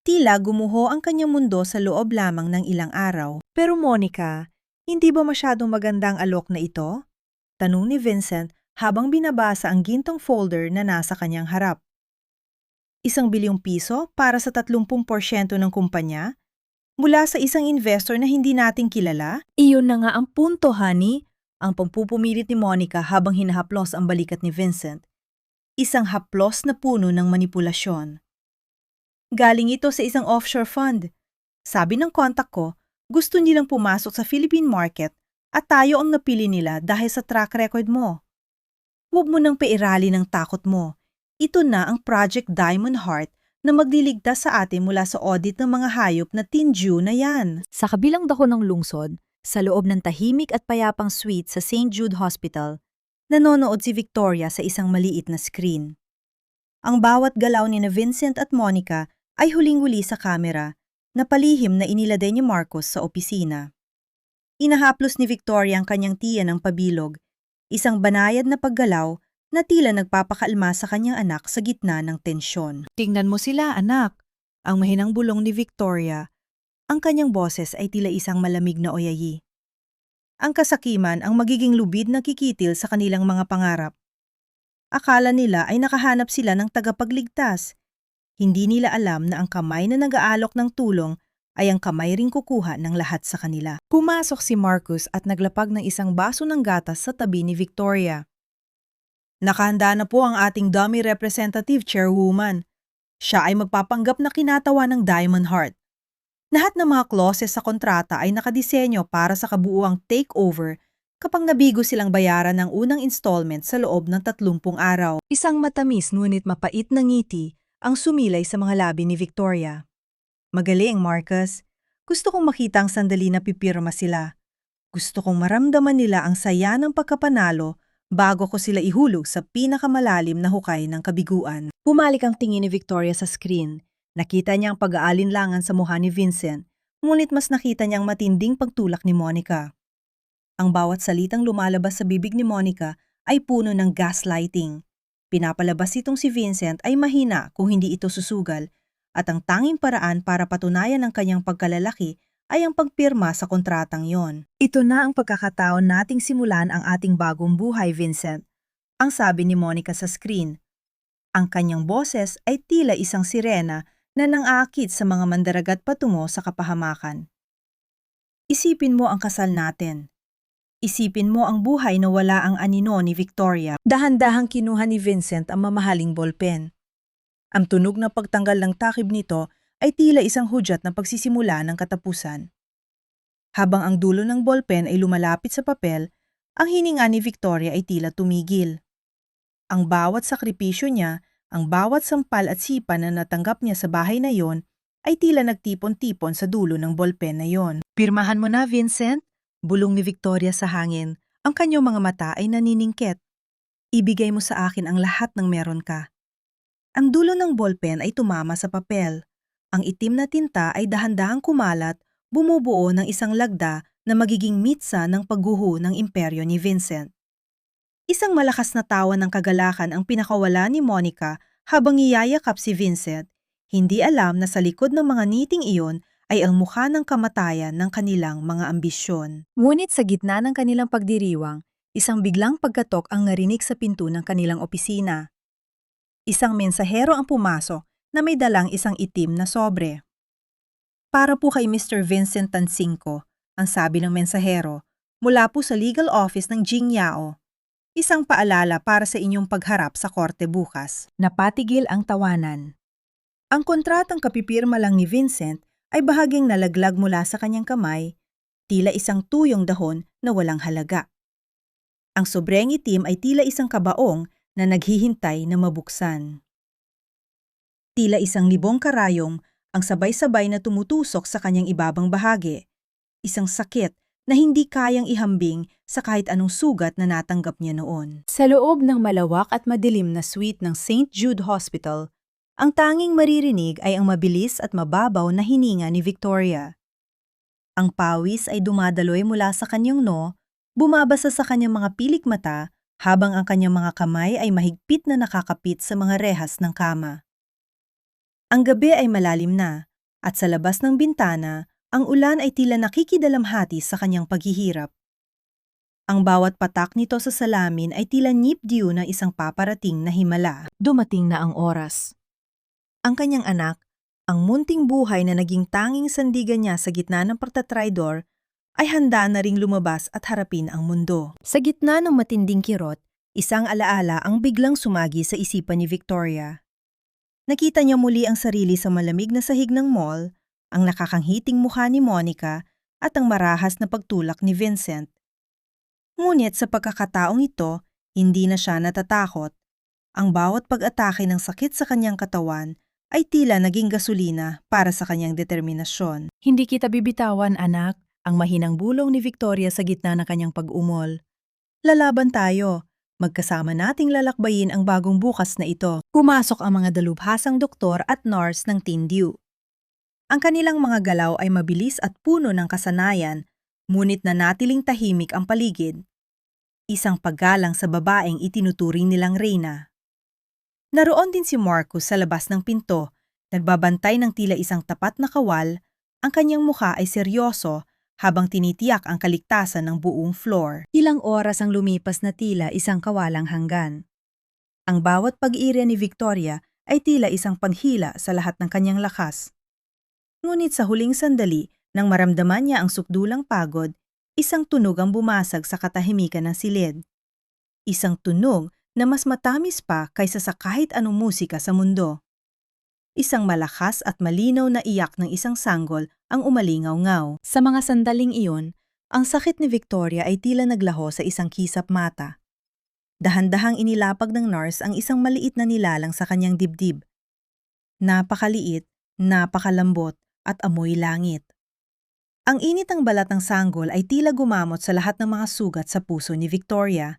tila gumuho ang kanyang mundo sa loob lamang ng ilang araw. Pero Monica, hindi ba masyadong magandang alok na ito? Tanong ni Vincent habang binabasa ang gintong folder na nasa kanyang harap. 1 bilyong piso para sa 30% ng kumpanya? Mula sa isang investor na hindi nating kilala? Iyon na nga ang punto, honey. Ang pagpupumilit ni Monica habang hinahaplos ang balikat ni Vincent. Isang haplos na puno ng manipulasyon. Galing ito sa isang offshore fund. Sabi ng kontak ko, gusto nilang pumasok sa Philippine market at tayo ang napili nila dahil sa track record mo. Huwag mo nang pairali ng takot mo. Ito na ang Project Diamond Heart na magliligtas sa atin mula sa audit ng mga hayop na Tinju na yan. Sa kabilang dako ng lungsod, sa loob ng tahimik at payapang suite sa St. Jude Hospital, nanonood si Victoria sa isang maliit na screen. Ang bawat galaw ni Vincent at Monica ay huling-huli sa kamera na palihim na iniladay ni Marcos sa opisina. Inahaplos ni Victoria ang kanyang tiyan ng pabilog, isang banayad na paggalaw na tila nagpapakalma sa kanyang anak sa gitna ng tensyon. Tingnan mo sila, anak. Ang mahinang bulong ni Victoria. Ang kanyang boses ay tila isang malamig na oyayi. Ang kasakiman ang magiging lubid na kikitil sa kanilang mga pangarap. Akala nila ay nakahanap sila ng tagapagligtas. Hindi nila alam na ang kamay na nag-aalok ng tulong ay ang kamay ring kukuha ng lahat sa kanila. Pumasok si Marcus at naglapag ng isang baso ng gatas sa tabi ni Victoria. Nakahanda na po ang ating dummy representative, Chairwoman. Siya ay magpapanggap na kinatawa ng Diamond Heart. Lahat ng mga clauses sa kontrata ay nakadisenyo para sa kabuuang takeover kapag nabigo silang bayaran ng unang installment sa loob ng 30 araw. Isang matamis ngunit mapait na ngiti ang sumilay sa mga labi ni Victoria. Magaling, Marcus. Gusto kong makita ang sandali na pipirma sila. Gusto kong maramdaman nila ang saya ng pagkapanalo bago ko sila ihulog sa pinakamalalim na hukay ng kabiguan. Bumalik ang tingin ni Victoria sa screen. Nakita niya ang pag-aalinlangan sa mukha ni Vincent, ngunit mas nakita niya ang matinding pagtulak ni Monica. Ang bawat salitang lumalabas sa bibig ni Monica ay puno ng gaslighting. Pinapalabas itong si Vincent ay mahina kung hindi ito susugal, at ang tanging paraan para patunayan ang kanyang pagkalalaki ay ang pagpirma sa kontratang yon. Ito na ang pagkakataon nating simulan ang ating bagong buhay, Vincent, ang sabi ni Monica sa screen. Ang kanyang boses ay tila isang sirena na nang-aakit sa mga mandaragat patungo sa kapahamakan. Isipin mo ang kasal natin. Isipin mo ang buhay na wala ang anino ni Victoria. Dahan-dahang kinuha ni Vincent ang mamahaling ballpen. Ang tunog na pagtanggal ng takib nito ay tila isang hudyat na pagsisimula ng katapusan. Habang ang dulo ng ballpen ay lumalapit sa papel, ang hininga ni Victoria ay tila tumigil. Ang bawat sakripisyo niya, ang bawat sampal at sipa na natanggap niya sa bahay na yon, ay tila nagtipon-tipon sa dulo ng ballpen na yon. Pirmahan mo na, Vincent? Bulong ni Victoria sa hangin. Ang kanyang mga mata ay naniningkit. Ibigay mo sa akin ang lahat ng meron ka. Ang dulo ng ballpen ay tumama sa papel. Ang itim na tinta ay dahan-dahang kumalat, bumubuo ng isang lagda na magiging mitsa ng pagguho ng imperyo ni Vincent. Isang malakas na tawa ng kagalakan ang pinakawala ni Monica habang iyayakap si Vincent, hindi alam na sa likod ng mga ngiting iyon ay ang mukha ng kamatayan ng kanilang mga ambisyon. Ngunit sa gitna ng kanilang pagdiriwang, isang biglang pagkatok ang narinig sa pinto ng kanilang opisina. Isang mensahero ang pumasok na may dalang isang itim na sobre. Para po kay Mr. Vincent Tansinko, ang sabi ng mensahero, mula po sa legal office ng Jingyao. Isang paalala para sa inyong pagharap sa korte bukas. Napatigil ang tawanan. Ang kontratang kapipirma lang ni Vincent ay bahaging nalaglag mula sa kanyang kamay, tila isang tuyong dahon na walang halaga. Ang sobreng itim ay tila isang kabaong na naghihintay na mabuksan. Tila isang libong karayom ang sabay-sabay na tumutusok sa kanyang ibabang bahagi, isang sakit na hindi kayang ihambing sa kahit anong sugat na natanggap niya noon. Sa loob ng malawak at madilim na suite ng St. Jude Hospital, ang tanging maririnig ay ang mabilis at mababaw na hininga ni Victoria. Ang pawis ay dumadaloy mula sa kanyang noo, bumabasa sa kanyang mga pilik mata habang ang kanyang mga kamay ay mahigpit na nakakapit sa mga rehas ng kama. Ang gabi ay malalim na, at sa labas ng bintana, ang ulan ay tila nakikidalamhati sa kanyang paghihirap. Ang bawat patak nito sa salamin ay tila nipdiu na isang paparating na himala. Dumating na ang oras. Ang kanyang anak, ang munting buhay na naging tanging sandigan niya sa gitna ng pagtatraidor, ay handa na ring lumabas at harapin ang mundo. Sa gitna ng matinding kirot, isang alaala ang biglang sumagi sa isipan ni Victoria. Nakita niya muli ang sarili sa malamig na sahig ng mall, ang nakakanghiting mukha ni Monica at ang marahas na pagtulak ni Vincent. Ngunit sa pagkakataong ito, hindi na siya natatakot. Ang bawat pag-atake ng sakit sa kanyang katawan ay tila naging gasolina para sa kanyang determinasyon. Hindi kita bibitawan, anak, ang mahinang bulong ni Victoria sa gitna ng kanyang pag-umol. Lalaban tayo. Magkasama nating lalakbayin ang bagong bukas na ito. Pumasok ang mga dalubhasang doktor at nurse ng Tindiu. Ang kanilang mga galaw ay mabilis at puno ng kasanayan, ngunit nanatiling tahimik ang paligid. Isang paggalang sa babaeng itinuturing nilang reyna. Naroon din si Marcus sa labas ng pinto, nagbabantay ng tila isang tapat na kawal, ang kanyang mukha ay seryoso habang tinitiyak ang kaligtasan ng buong floor. Ilang oras ang lumipas na tila isang kawalang hanggan. Ang bawat pag-iirya ni Victoria ay tila isang paghila sa lahat ng kanyang lakas. Ngunit sa huling sandali, nang maramdaman niya ang sukdulang pagod, isang tunog ang bumasag sa katahimikan ng silid. Isang tunog na mas matamis pa kaysa sa kahit anong musika sa mundo. Isang malakas at malinaw na iyak ng isang sanggol ang umalingaw-ngaw. Sa mga sandaling iyon, ang sakit ni Victoria ay tila naglaho sa isang kisap mata. Dahan-dahang inilapag ng nurse ang isang maliit na nilalang sa kanyang dibdib. Napakaliit, napakalambot, at amoy langit. Ang init ng balat ng sanggol ay tila gumamot sa lahat ng mga sugat sa puso ni Victoria.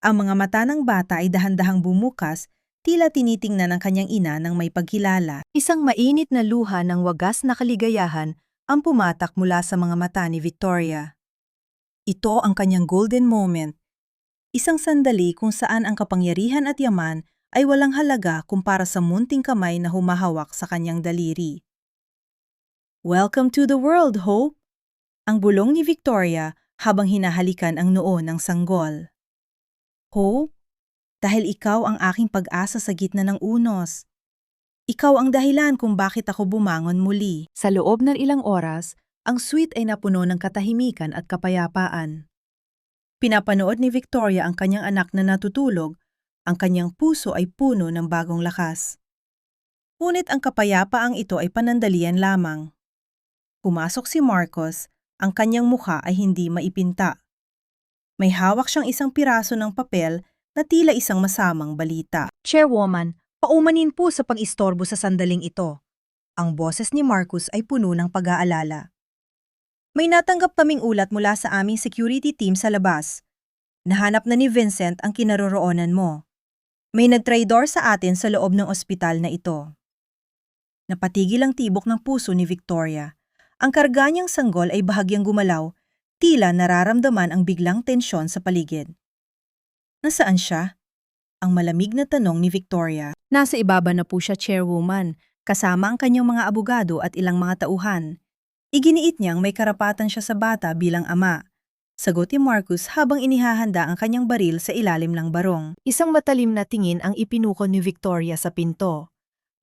Ang mga mata ng bata ay dahan-dahang bumukas, tila tinitingnan ng kanyang ina ng may pagkilala. Isang mainit na luha ng wagas na kaligayahan ang pumatak mula sa mga mata ni Victoria. Ito ang kanyang golden moment. Isang sandali kung saan ang kapangyarihan at yaman ay walang halaga kumpara sa munting kamay na humahawak sa kanyang daliri. Welcome to the world, Hope! Ang bulong ni Victoria habang hinahalikan ang noo ng sanggol. Hope? Dahil ikaw ang aking pag-asa sa gitna ng unos. Ikaw ang dahilan kung bakit ako bumangon muli. Sa loob ng ilang oras, ang suite ay napuno ng katahimikan at kapayapaan. Pinapanood ni Victoria ang kanyang anak na natutulog, ang kanyang puso ay puno ng bagong lakas. Ngunit ang kapayapaang ito ay panandalian lamang. Pumasok si Marcos, ang kanyang mukha ay hindi maipinta. May hawak siyang isang piraso ng papel na tila isang masamang balita. Chairwoman, paumanin po sa pang-istorbo sa sandaling ito. Ang boses ni Marcus ay puno ng pag-aalala. May natanggap kaming ulat mula sa aming security team sa labas. Nahanap na ni Vincent ang kinaroroonan mo. May nagtraidor sa atin sa loob ng ospital na ito. Napatigil ang tibok ng puso ni Victoria. Ang karga niyang sanggol ay bahagyang gumalaw, tila nararamdaman ang biglang tensyon sa paligid. Nasaan siya? Ang malamig na tanong ni Victoria. Nasa ibaba na po siya, Chairwoman, kasama ang kanyang mga abogado at ilang mga tauhan. Iginiit niyang may karapatan siya sa bata bilang ama. Sagot ni Marcus habang inihahanda ang kanyang baril sa ilalim ng barong. Isang matalim na tingin ang ipinuko ni Victoria sa pinto.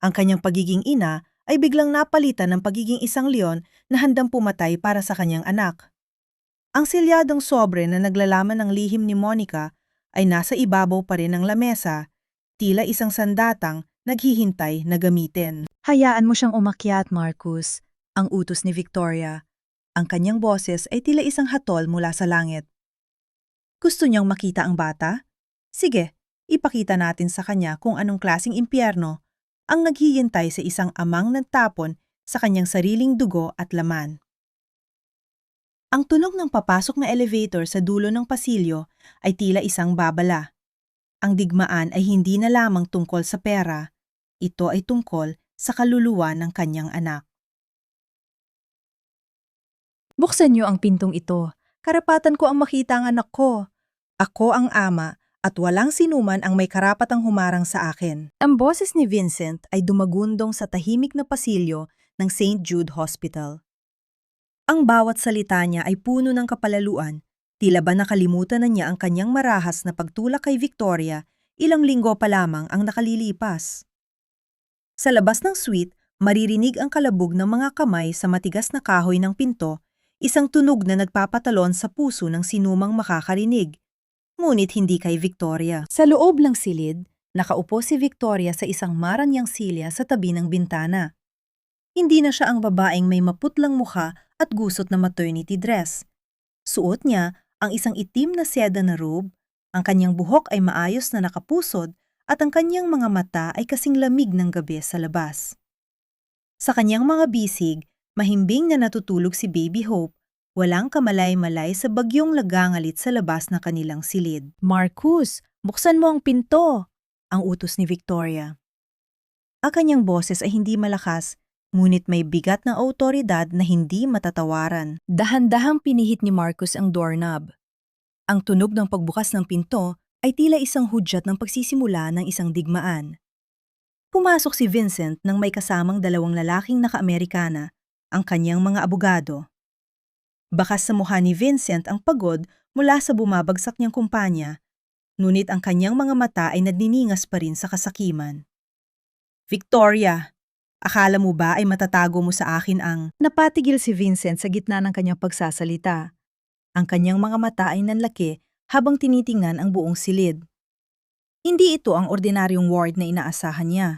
Ang kanyang pagiging ina ay biglang napalitan ng pagiging isang leon na handang pumatay para sa kanyang anak. Ang silyadong sobre na naglalaman ng lihim ni Monica ay nasa ibabaw pa rin ng lamesa, tila isang sandatang naghihintay na gamitin. Hayaan mo siyang umakyat, Marcus, ang utos ni Victoria. Ang kanyang boses ay tila isang hatol mula sa langit. Gusto niyang makita ang bata? Sige, ipakita natin sa kanya kung anong klaseng impyerno ang naghihintay sa isang amang nagtapon sa kanyang sariling dugo at laman. Ang tunog ng papasok na elevator sa dulo ng pasilyo ay tila isang babala. Ang digmaan ay hindi na lamang tungkol sa pera, ito ay tungkol sa kaluluwa ng kanyang anak. Buksan niyo ang pintong ito. Karapatan ko ang makita ang anak ko. Ako ang ama at walang sinuman ang may karapatang humarang sa akin. Ang boses ni Vincent ay dumagundong sa tahimik na pasilyo ng St. Jude Hospital. Ang bawat salita niya ay puno ng kapalaluan. Tila ba nakalimutan na niya ang kanyang marahas na pagtulak kay Victoria, ilang linggo pa lamang ang nakalilipas. Sa labas ng suite, maririnig ang kalabog ng mga kamay sa matigas na kahoy ng pinto, isang tunog na nagpapatalon sa puso ng sinumang makakarinig. Ngunit hindi kay Victoria. Sa loob ng silid, nakaupo si Victoria sa isang maranyang silya sa tabi ng bintana. Hindi na siya ang babaeng may maputlang mukha at gusot na maternity dress. Suot niya ang isang itim na seda na robe, ang kanyang buhok ay maayos na nakapusod at ang kanyang mga mata ay kasing lamig ng gabi sa labas. Sa kanyang mga bisig, mahimbing na natutulog si Baby Hope, walang kamalay-malay sa bagyong lagangalit sa labas na kanilang silid. Marcus, buksan mo ang pinto! Ang utos ni Victoria. Ang kanyang boses ay hindi malakas, ngunit may bigat na awtoridad na hindi matatawaran. Dahan-dahang pinihit ni Marcus ang doorknob. Ang tunog ng pagbukas ng pinto ay tila isang hudyat ng pagsisimula ng isang digmaan. Pumasok si Vincent nang may kasamang dalawang lalaking naka-Amerikana, ang kanyang mga abogado. Bakas sa mukha ni Vincent ang pagod mula sa bumabagsak niyang kumpanya, ngunit ang kanyang mga mata ay nagniningas pa rin sa kasakiman. Victoria, akala mo ba ay matatago mo sa akin ang... Napatigil si Vincent sa gitna ng kanyang pagsasalita. Ang kanyang mga mata ay nanlaki habang tinitingnan ang buong silid. Hindi ito ang ordinaryong ward na inaasahan niya.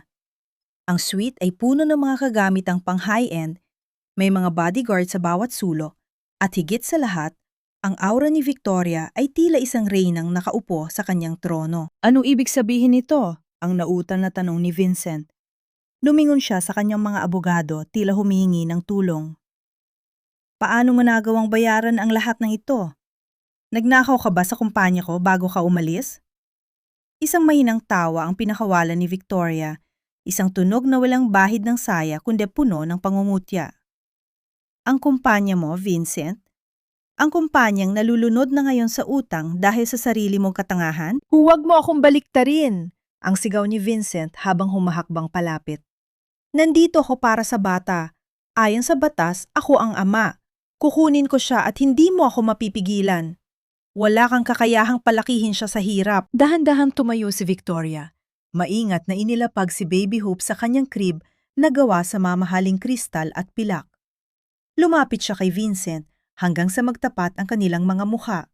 Ang suite ay puno ng mga kagamitang pang high-end, may mga bodyguard sa bawat sulok, at higit sa lahat, ang aura ni Victoria ay tila isang reynang nakaupo sa kanyang trono. Anong ibig sabihin nito? Ang nautal na tanong ni Vincent. Lumingon siya sa kanyang mga abogado, tila humihingi ng tulong. Paano mo nagawang bayaran ang lahat ng ito? Nagnakaw ka ba sa kumpanya ko bago ka umalis? Isang mahinang tawa ang pinakawalan ni Victoria, isang tunog na walang bahid ng saya kundi puno ng pangungutya. Ang kumpanya mo, Vincent? Ang kumpanyang nalulunod na ngayon sa utang dahil sa sarili mong katangahan? Huwag mo akong baliktarin! Ang sigaw ni Vincent habang humahakbang palapit. Nandito ako para sa bata. Ayon sa batas, ako ang ama. Kukunin ko siya at hindi mo ako mapipigilan. Wala kang kakayahang palakihin siya sa hirap. Dahan-dahan tumayo si Victoria. Maingat na inilapag si Baby Hope sa kanyang crib na gawa sa mamahaling kristal at pilak. Lumapit siya kay Vincent hanggang sa magtapat ang kanilang mga mukha.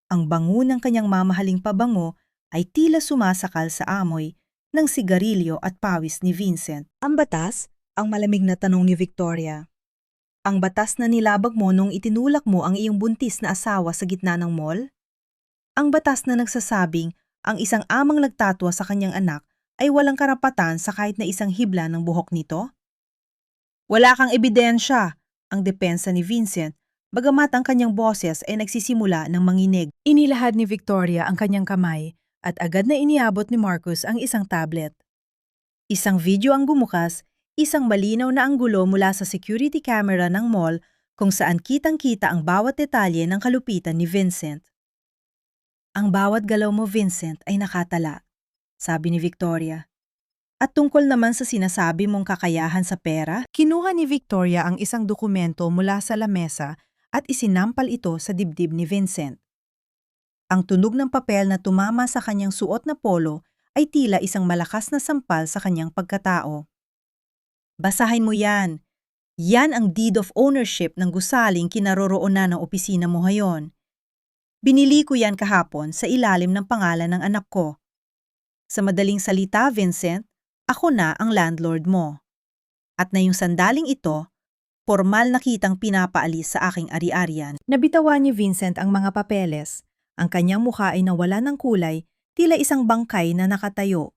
Ang bango ng kanyang mamahaling pabango ay tila sumasakal sa amoy ng sigarilyo at pawis ni Vincent. Ang batas? Ang malamig na tanong ni Victoria. Ang batas na nilabag mo nung itinulak mo ang iyong buntis na asawa sa gitna ng mall? Ang batas na nagsasabing ang isang amang nagtatwa sa kanyang anak ay walang karapatan sa kahit na isang hibla ng buhok nito? Wala kang ebidensya, ang depensa ni Vincent, bagamat ang kanyang boses ay nagsisimula ng manginig. Inilahad ni Victoria ang kanyang kamay at agad na iniabot ni Marcus ang isang tablet. Isang video ang bumukas, isang malinaw na anggulo mula sa security camera ng mall kung saan kitang-kita ang bawat detalye ng kalupitan ni Vincent. Ang bawat galaw mo, Vincent, ay nakatala, sabi ni Victoria. At tungkol naman sa sinasabi mong kakayahan sa pera, kinuha ni Victoria ang isang dokumento mula sa lamesa at isinampal ito sa dibdib ni Vincent. Ang tunog ng papel na tumama sa kanyang suot na polo ay tila isang malakas na sampal sa kanyang pagkatao. Basahin mo yan. Yan ang deed of ownership ng gusaling kinaroroonan ng opisina mo ngayon. Binili ko yan kahapon sa ilalim ng pangalan ng anak ko. Sa madaling salita, Vincent, ako na ang landlord mo. At na yung sandaling ito, formal na kitang pinapaalis sa aking ari-arian. Nabitawan ni Vincent ang mga papeles. Ang kanyang mukha ay nawala ng kulay, tila isang bangkay na nakatayo.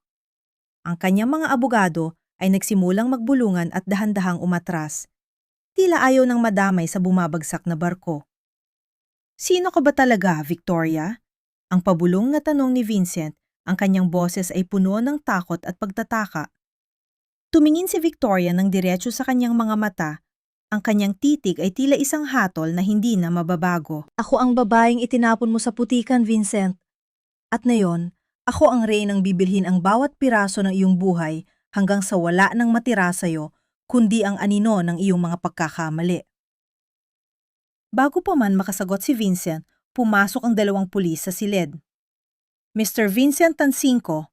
Ang kanyang mga abogado ay nagsimulang magbulungan at dahan-dahang umatras. Tila ayaw nang madamay sa bumabagsak na barko. Sino ka ba talaga, Victoria? Ang pabulong na tanong ni Vincent, ang kanyang boses ay puno ng takot at pagtataka. Tumingin si Victoria ng diretso sa kanyang mga mata. Ang kanyang titig ay tila isang hatol na hindi na mababago. Ako ang babaeng itinapon mo sa putikan, Vincent. At ngayon, ako ang reynang bibilhin ang bawat piraso ng iyong buhay hanggang sa wala nang matira sa'yo, kundi ang anino ng iyong mga pagkakamali. Bago pa man makasagot si Vincent, pumasok ang dalawang pulis sa silid. Mr. Vincent Tansinko,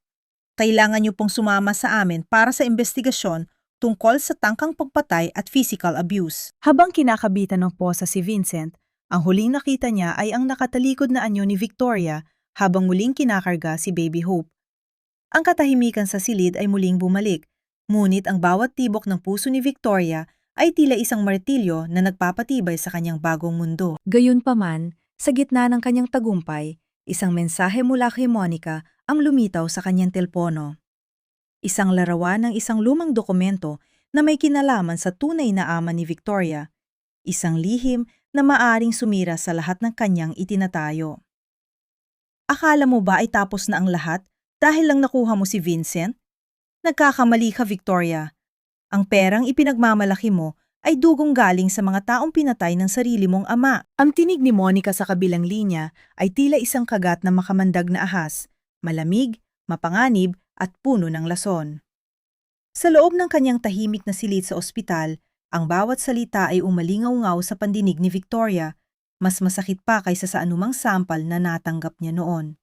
kailangan niyo pong sumama sa amin para sa investigasyon tungkol sa tangkang pagpatay at physical abuse. Habang kinakabitan ng posa si Vincent, ang huling nakita niya ay ang nakatalikod na anyo ni Victoria habang muling kinakarga si Baby Hope. Ang katahimikan sa silid ay muling bumalik, ngunit ang bawat tibok ng puso ni Victoria ay tila isang martilyo na nagpapatibay sa kanyang bagong mundo. Gayunpaman, sa gitna ng kanyang tagumpay, isang mensahe mula kay Monica ang lumitaw sa kanyang telpono. Isang larawan ng isang lumang dokumento na may kinalaman sa tunay na ama ni Victoria. Isang lihim na maaring sumira sa lahat ng kanyang itinatayo. Akala mo ba ay tapos na ang lahat dahil lang nakuha mo si Vincent? Nagkakamali ka, Victoria. Ang perang ipinagmamalaki mo ay dugong galing sa mga taong pinatay ng sarili mong ama. Ang tinig ni Monica sa kabilang linya ay tila isang kagat na makamandag na ahas, malamig, mapanganib at puno ng lason. Sa loob ng kanyang tahimik na silid sa ospital, ang bawat salita ay umalingaw-ngaw sa pandinig ni Victoria, mas masakit pa kaysa sa anumang sampal na natanggap niya noon.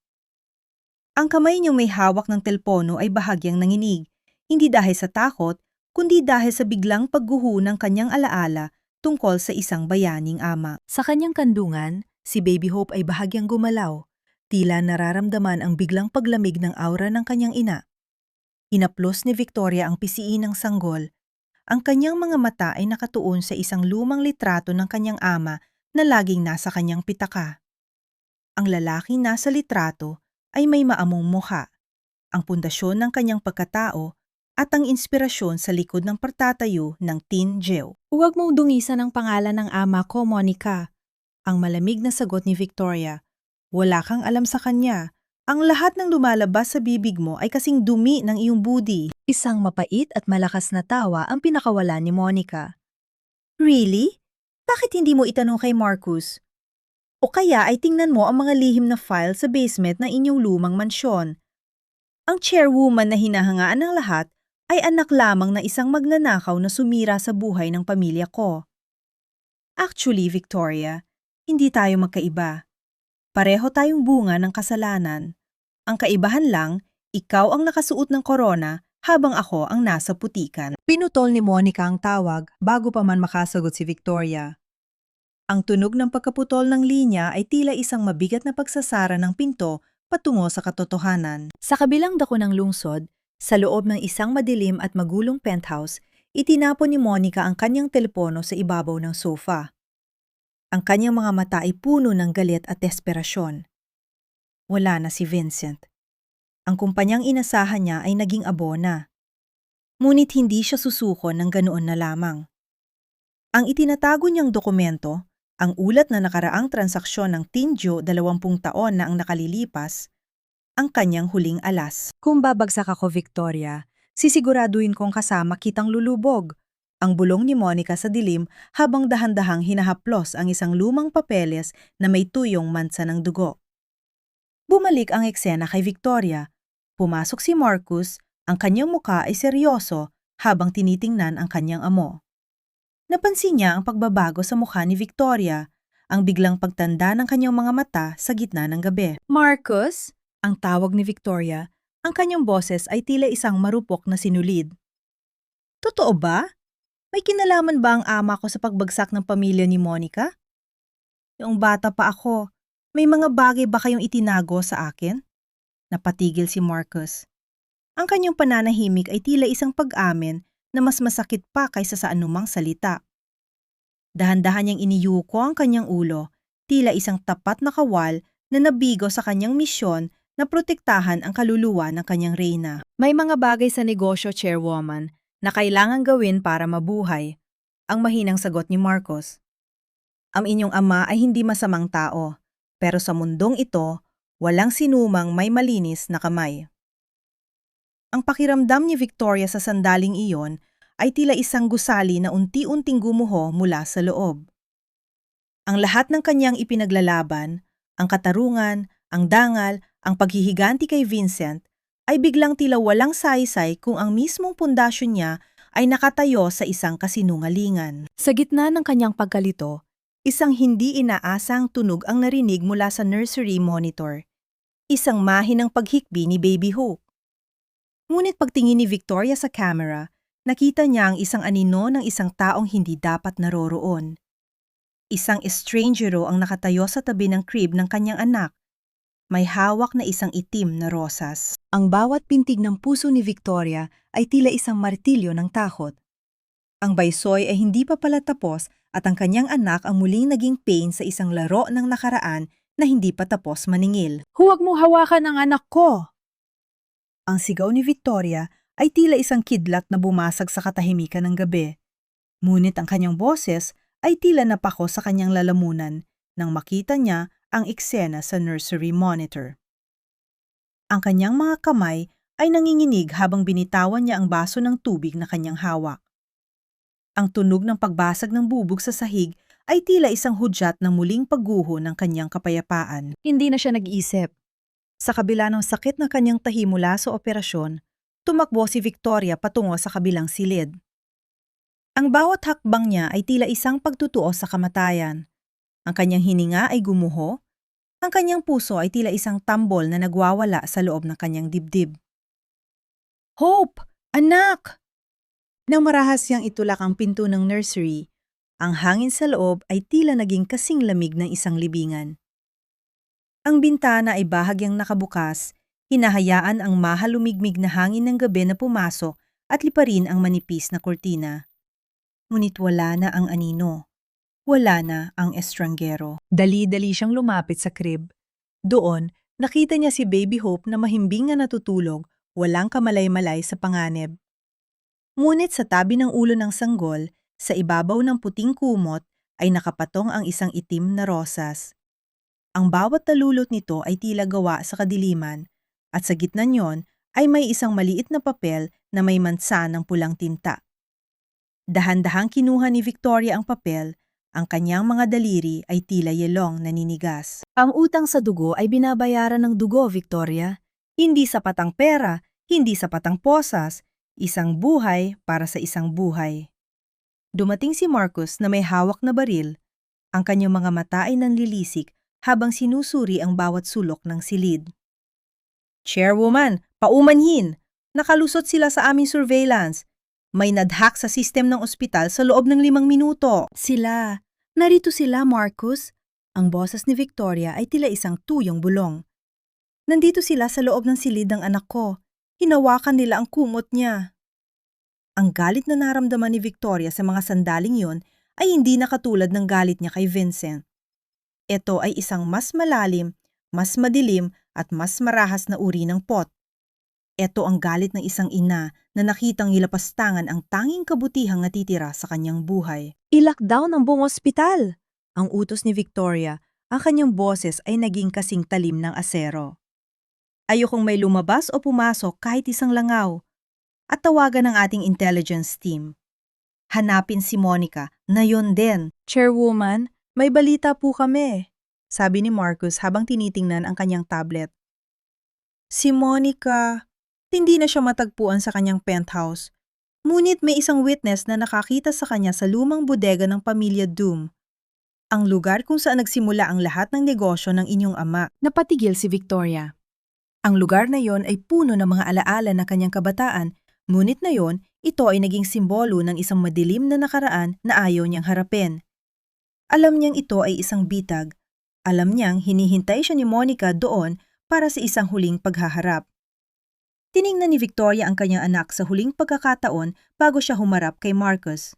Ang kamay niyang may hawak ng telpono ay bahagyang nanginig, hindi dahil sa takot, kundi dahil sa biglang pagguho ng kanyang alaala tungkol sa isang bayaning ama. Sa kanyang kandungan, si Baby Hope ay bahagyang gumalaw, tila nararamdaman ang biglang paglamig ng aura ng kanyang ina. Hinaplos ni Victoria ang pisiin ng sanggol. Ang kanyang mga mata ay nakatuon sa isang lumang litrato ng kanyang ama na laging nasa kanyang pitaka. Ang lalaking nasa litrato ay may maamong mukha, ang pundasyon ng kanyang pagkatao at ang inspirasyon sa likod ng pagtatayo ng Teen Joe. Huwag mong dungisan ang pangalan ng ama ko, Monica. Ang malamig na sagot ni Victoria. Wala kang alam sa kanya. Ang lahat ng lumalabas sa bibig mo ay kasing dumi ng iyong budi. Isang mapait at malakas na tawa ang pinakawalan ni Monica. Really? Bakit hindi mo itanong kay Marcus? O kaya ay tingnan mo ang mga lihim na file sa basement ng inyong lumang mansyon. Ang chairwoman na hinahangaan ng lahat ay anak lamang na isang magnanakaw na sumira sa buhay ng pamilya ko. Actually, Victoria, hindi tayo magkaiba. Pareho tayong bunga ng kasalanan. Ang kaibahan lang, ikaw ang nakasuot ng korona habang ako ang nasa putikan. Pinutol ni Monica ang tawag bago pa man makasagot si Victoria. Ang tunog ng pagkaputol ng linya ay tila isang mabigat na pagsasara ng pinto patungo sa katotohanan. Sa kabilang dako ng lungsod, sa loob ng isang madilim at magulong penthouse, itinapon ni Monica ang kanyang telepono sa ibabaw ng sofa. Ang kanyang mga mata ay puno ng galit at desperasyon. Wala na si Vincent. Ang kumpanyang inasahan niya ay naging abona. Ngunit hindi siya susuko ng ganoon na lamang. Ang itinatago niyang dokumento, ang ulat na nakaraang transaksyon ng Tinjo 20 taon na ang nakalilipas, ang kanyang huling alas. Kung babagsak ako, Victoria, sisiguraduhin kong kasama kitang lulubog. Ang bulong ni Monica sa dilim habang dahan-dahang hinahaplos ang isang lumang papeles na may tuyong mansa ng dugo. Bumalik ang eksena kay Victoria. Pumasok si Marcus, ang kanyang muka ay seryoso habang tinitingnan ang kanyang amo. Napansin niya ang pagbabago sa mukha ni Victoria, ang biglang pagtanda ng kanyang mga mata sa gitna ng gabi. Marcus? Ang tawag ni Victoria, ang kanyang boses ay tila isang marupok na sinulid. Totoo ba? May kinalaman ba ang ama ko sa pagbagsak ng pamilya ni Monica? Noong bata pa ako, may mga bagay ba kayong itinago sa akin? Napatigil si Marcus. Ang kanyang pananahimik ay tila isang pag-amin na mas masakit pa kaysa sa anumang salita. Dahan-dahan niyang iniyuko ang kanyang ulo, tila isang tapat na kawal na nabigo sa kanyang misyon na protektahan ang kaluluwa ng kanyang reyna. May mga bagay sa negosyo, Chairwoman, na kailangan gawin para mabuhay, ang mahinang sagot ni Marcos. Ang inyong ama ay hindi masamang tao, pero sa mundong ito, walang sinumang may malinis na kamay. Ang pakiramdam ni Victoria sa sandaling iyon ay tila isang gusali na unti-unting gumuho mula sa loob. Ang lahat ng kanyang ipinaglalaban, ang katarungan, ang dangal, ang paghihiganti kay Vincent, ay biglang tila walang saysay kung ang mismong pundasyon niya ay nakatayo sa isang kasinungalingan. Sa gitna ng kanyang pagkalito, isang hindi inaasang tunog ang narinig mula sa nursery monitor. Isang mahinang paghikbi ni Baby Hope. Ngunit pagtingin ni Victoria sa camera, nakita niya ang isang anino ng isang taong hindi dapat naroroon. Isang estrangero ang nakatayo sa tabi ng crib ng kanyang anak. May hawak na isang itim na rosas. Ang bawat pintig ng puso ni Victoria ay tila isang martilyo ng takot. Ang baysoy ay hindi pa pala tapos at ang kanyang anak ang muling naging pain sa isang laro ng nakaraan na hindi pa tapos maningil. Huwag mo hawakan ang anak ko! Ang sigaw ni Victoria ay tila isang kidlat na bumasag sa katahimikan ng gabi. Ngunit ang kanyang boses ay tila napako sa kanyang lalamunan nang makita niya ang eksena sa nursery monitor. Ang kanyang mga kamay ay nanginginig habang binitawan niya ang baso ng tubig na kanyang hawak. Ang tunog ng pagbasag ng bubog sa sahig ay tila isang hudyat ng muling pagguho ng kanyang kapayapaan. Hindi na siya nag-iisip. Sa kabila ng sakit na kanyang tahi mula sa operasyon, tumakbo si Victoria patungo sa kabilang silid. Ang bawat hakbang niya ay tila isang pagtutuo sa kamatayan. Ang kanyang hininga ay gumuho, ang kanyang puso ay tila isang tambol na nagwawala sa loob ng kanyang dibdib. Hope! Anak! Nang marahas siyang itulak ang pinto ng nursery, ang hangin sa loob ay tila naging kasing lamig ng isang libingan. Ang bintana ay bahagyang nakabukas, hinahayaan ang mahalumigmig na hangin ng gabi na pumasok at liparin ang manipis na kurtina. Ngunit wala na ang anino. Wala na ang estranggero. Dali-dali siyang lumapit sa crib. Doon, nakita niya si Baby Hope na mahimbing na natutulog, walang kamalay-malay sa panganib. Ngunit sa tabi ng ulo ng sanggol, sa ibabaw ng puting kumot, ay nakapatong ang isang itim na rosas. Ang bawat talulot nito ay tila gawa sa kadiliman, at sa gitna niyon ay may isang maliit na papel na may mansa ng pulang tinta. Dahan-dahang kinuha ni Victoria ang papel, ang kanyang mga daliri ay tila yelong naninigas. Ang utang sa dugo ay binabayaran ng dugo, Victoria. Hindi sapat ang pera, hindi sapat ang posas, isang buhay para sa isang buhay. Dumating si Marcus na may hawak na baril, ang kanyang mga mata ay nanlilisik habang sinusuri ang bawat sulok ng silid. Chairwoman, paumanhin! Nakalusot sila sa aming surveillance. May nadhack sa sistem ng ospital sa loob ng 5 minuto. Sila, Narito sila, Marcus. Ang boses ni Victoria ay tila isang tuyong bulong. Nandito sila sa loob ng silid ng anak ko. Hinawakan nila ang kumot niya. Ang galit na naramdaman ni Victoria sa mga sandaling yon ay hindi na katulad ng galit niya kay Vincent. Ito ay isang mas malalim, mas madilim at mas marahas na uri ng pot. Ito ang galit ng isang ina na nakitang nilapastangan ang tanging kabutihang natitira sa kanyang buhay. I-lockdown ang buong ospital. Ang utos ni Victoria, ang kanyang boses ay naging kasing talim ng asero. Ayokong may lumabas o pumasok kahit isang langaw. At tawagan ng ating intelligence team. Hanapin si Monica na yon din. Chairwoman, may balita po kami, sabi ni Marcus habang tinitingnan ang kanyang tablet. Si Monica, hindi na siya matagpuan sa kanyang penthouse. Ngunit may isang witness na nakakita sa kanya sa lumang bodega ng pamilya Doom. Ang lugar kung saan nagsimula ang lahat ng negosyo ng inyong ama. Napatigil si Victoria. Ang lugar na yon ay puno ng mga alaala ng kanyang kabataan, ngunit na yon, ito ay naging simbolo ng isang madilim na nakaraan na ayaw niyang harapin. Alam niyang ito ay isang bitag. Alam niyang hinihintay siya ni Monica doon para sa isang huling paghaharap. Tiningnan ni Victoria ang kanyang anak sa huling pagkakataon bago siya humarap kay Marcus.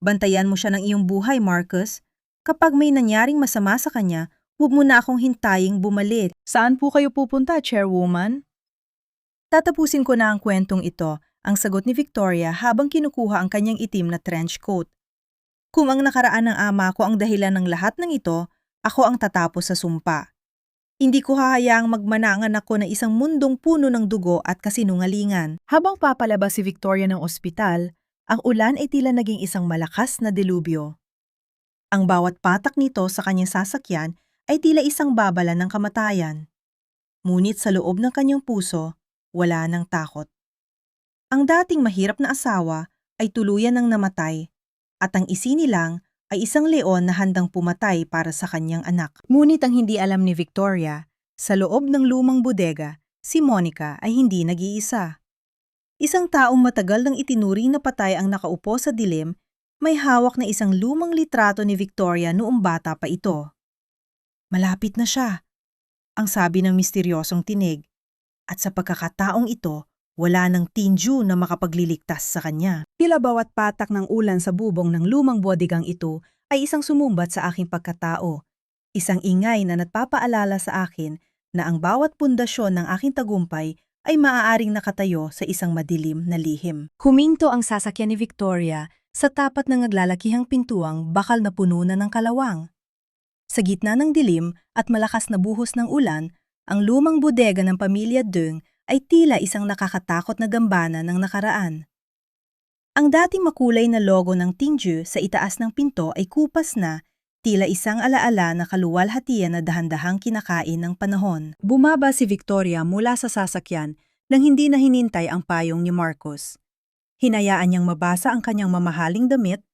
Bantayan mo siya ng iyong buhay, Marcus. Kapag may nangyaring masama sa kanya, huwag mo na akong hintaying bumalik. Saan po kayo pupunta, Chairwoman? Tatapusin ko na ang kwentong ito, ang sagot ni Victoria habang kinukuha ang kanyang itim na trench coat. Kung ang nakaraan ng ama ko ang dahilan ng lahat ng ito, ako ang tatapos sa sumpa. Hindi ko hahayaang magmanangan ako na isang mundong puno ng dugo at kasinungalingan. Habang papalabas si Victoria ng ospital, ang ulan ay tila naging isang malakas na delubyo. Ang bawat patak nito sa kanyang sasakyan ay tila isang babala ng kamatayan. Ngunit sa loob ng kanyang puso, wala ng takot. Ang dating mahirap na asawa ay tuluyan ng namatay at ang isinilang ay isang leon na handang pumatay para sa kanyang anak. Ngunit ang hindi alam ni Victoria, sa loob ng lumang bodega, si Monica ay hindi nag-iisa. Isang taong matagal nang itinuring na patay ang nakaupo sa dilim, may hawak na isang lumang litrato ni Victoria noong bata pa ito. Malapit na siya, ang sabi ng misteryosong tinig. At sa pagkakataong ito, wala ng tinju na makapagliligtas sa kanya. Tila bawat patak ng ulan sa bubong ng lumang bodegang ito ay isang sumumbat sa aking pagkatao. Isang ingay na nagpapaalala sa akin na ang bawat pundasyon ng aking tagumpay ay maaaring nakatayo sa isang madilim na lihim. Huminto ang sasakyan ni Victoria sa tapat ng naglalakihang pintuang bakal na puno na ng kalawang. Sa gitna ng dilim at malakas na buhos ng ulan, ang lumang bodega ng pamilya Deng ay tila isang nakakatakot na gambana ng nakaraan. Ang dating makulay na logo ng Tinju sa itaas ng pinto ay kupas na, tila isang alaala na kaluwalhatian na dahan-dahang kinakain ng panahon. Bumaba si Victoria mula sa sasakyan nang hindi na hinintay ang payong ni Marcus. Hinayaan niyang mabasa ang kanyang mamahaling damit,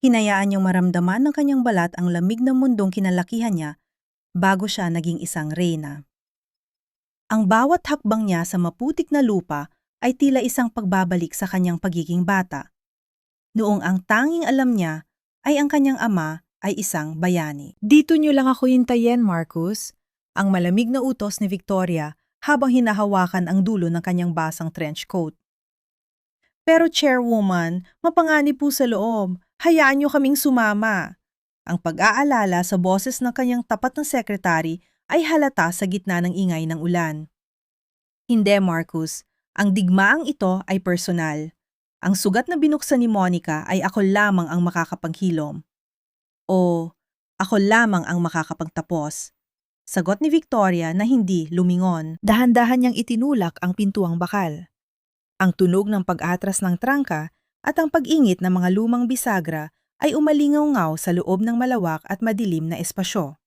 hinayaan niyang maramdaman ng kanyang balat ang lamig ng mundong kinalakihan niya bago siya naging isang reyna. Ang bawat hakbang niya sa maputik na lupa ay tila isang pagbabalik sa kanyang pagiging bata. Noong ang tanging alam niya ay ang kanyang ama ay isang bayani. Dito niyo lang ako hintayin, Marcus. Ang malamig na utos ni Victoria habang hinahawakan ang dulo ng kanyang basang trench coat. Pero Chairwoman, mapanganib po sa loob. Hayaan niyo kaming sumama. Ang pag-aalala sa boses ng kanyang tapat na sekretary ay halata sa gitna ng ingay ng ulan. Hindi, Marcus. Ang digmaang ito ay personal. Ang sugat na binuksan ni Monica ay ako lamang ang makakapanghilom. O, ako lamang ang makakapagtapos. Sagot ni Victoria na hindi lumingon. Dahan-dahan niyang itinulak ang pintuang bakal. Ang tunog ng pag-atras ng trangka at ang pag-ingit ng mga lumang bisagra ay umalingaw-ngaw sa loob ng malawak at madilim na espasyo.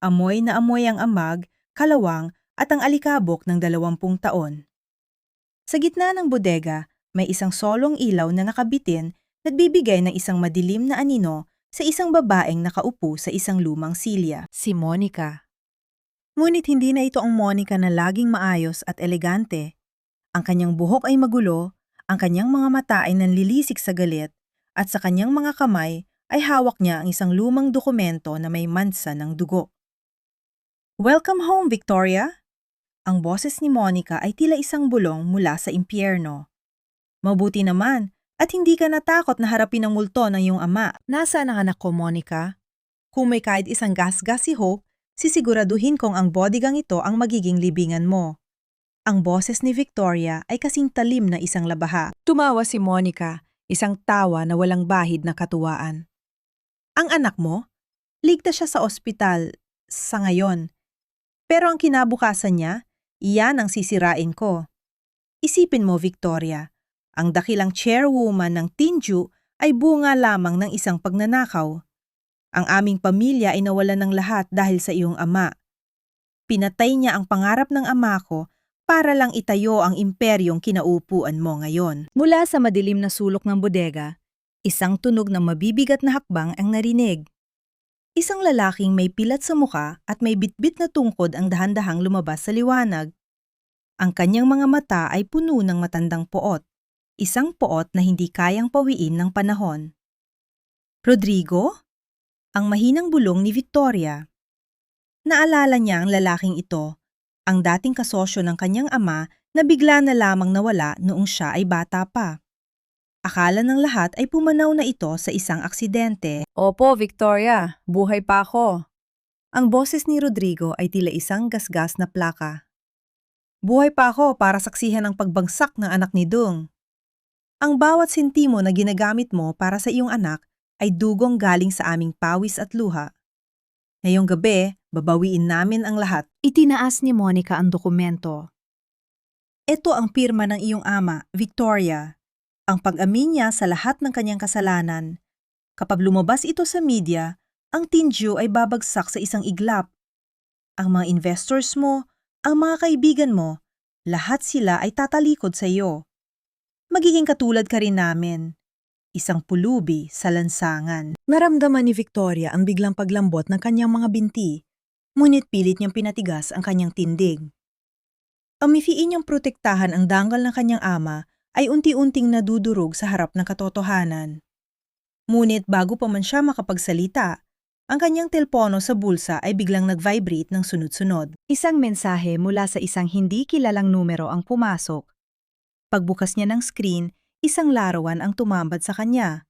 Amoy na amoy ang amag, kalawang at ang alikabok ng 20 taon. Sa gitna ng bodega, may isang solong ilaw na nakabitin, nagbibigay ng isang madilim na anino sa isang babaeng nakaupo sa isang lumang silya. Si Monica. Ngunit hindi na ito ang Monica na laging maayos at elegante. Ang kanyang buhok ay magulo, ang kanyang mga mata ay nanlilisik sa galit, at sa kanyang mga kamay ay hawak niya ang isang lumang dokumento na may mansa ng dugo. Welcome home, Victoria! Ang boses ni Monica ay tila isang bulong mula sa impyerno. Mabuti naman at hindi ka natakot na harapin ang multo ng iyong ama. Nasaan ang anak ko, Monica? Kung may kahit isang gasgas si Hope, sisiguraduhin kong ang bodygang ito ang magiging libingan mo. Ang boses ni Victoria ay kasing talim na isang labaha. Tumawa si Monica, isang tawa na walang bahid na katuwaan. Ang anak mo? Ligtas siya sa ospital sa ngayon. Pero ang kinabukasan niya, iyan ang sisirain ko. Isipin mo, Victoria, ang dakilang chairwoman ng Tinju ay bunga lamang ng isang pagnanakaw. Ang aming pamilya ay nawalan ng lahat dahil sa iyong ama. Pinatay niya ang pangarap ng ama ko para lang itayo ang imperyong kinaupuan mo ngayon. Mula sa madilim na sulok ng bodega, isang tunog ng mabibigat na hakbang ang narinig. Isang lalaking may pilat sa muka at may bitbit na tungkod ang dahan-dahang lumabas sa liwanag. Ang kanyang mga mata ay puno ng matandang poot, isang poot na hindi kayang pawiin ng panahon. Rodrigo? Ang mahinang bulong ni Victoria. Naalala niya ang lalaking ito, ang dating kasosyo ng kanyang ama na bigla na lamang nawala noong siya ay bata pa. Akala ng lahat ay pumanaw na ito sa isang aksidente. Opo, Victoria, buhay pa ako. Ang boses ni Rodrigo ay tila isang gasgas na plaka. Buhay pa ako para saksihan ang pagbagsak ng anak ni Dung. Ang bawat sentimo na ginagamit mo para sa iyong anak ay dugong galing sa aming pawis at luha. Ngayong gabi, babawiin namin ang lahat. Itinaas ni Monica ang dokumento. Ito ang pirma ng iyong ama, Victoria. Ang pag-amin niya sa lahat ng kanyang kasalanan. Kapag lumabas ito sa media, ang Tinju ay babagsak sa isang iglap. Ang mga investors mo, ang mga kaibigan mo, lahat sila ay tatalikod sa iyo. Magiging katulad ka rin namin. Isang pulubi sa lansangan. Naramdaman ni Victoria ang biglang paglambot ng kanyang mga binti, ngunit pilit niyang pinatigas ang kanyang tindig. Ang mifiin niyang protektahan ang dangkal ng kanyang ama ay unti-unting nadudurog sa harap ng katotohanan. Ngunit bago pa man siya makapagsalita, ang kanyang telepono sa bulsa ay biglang nag-vibrate ng sunod-sunod. Isang mensahe mula sa isang hindi kilalang numero ang pumasok. Pagbukas niya ng screen, isang larawan ang tumambad sa kanya.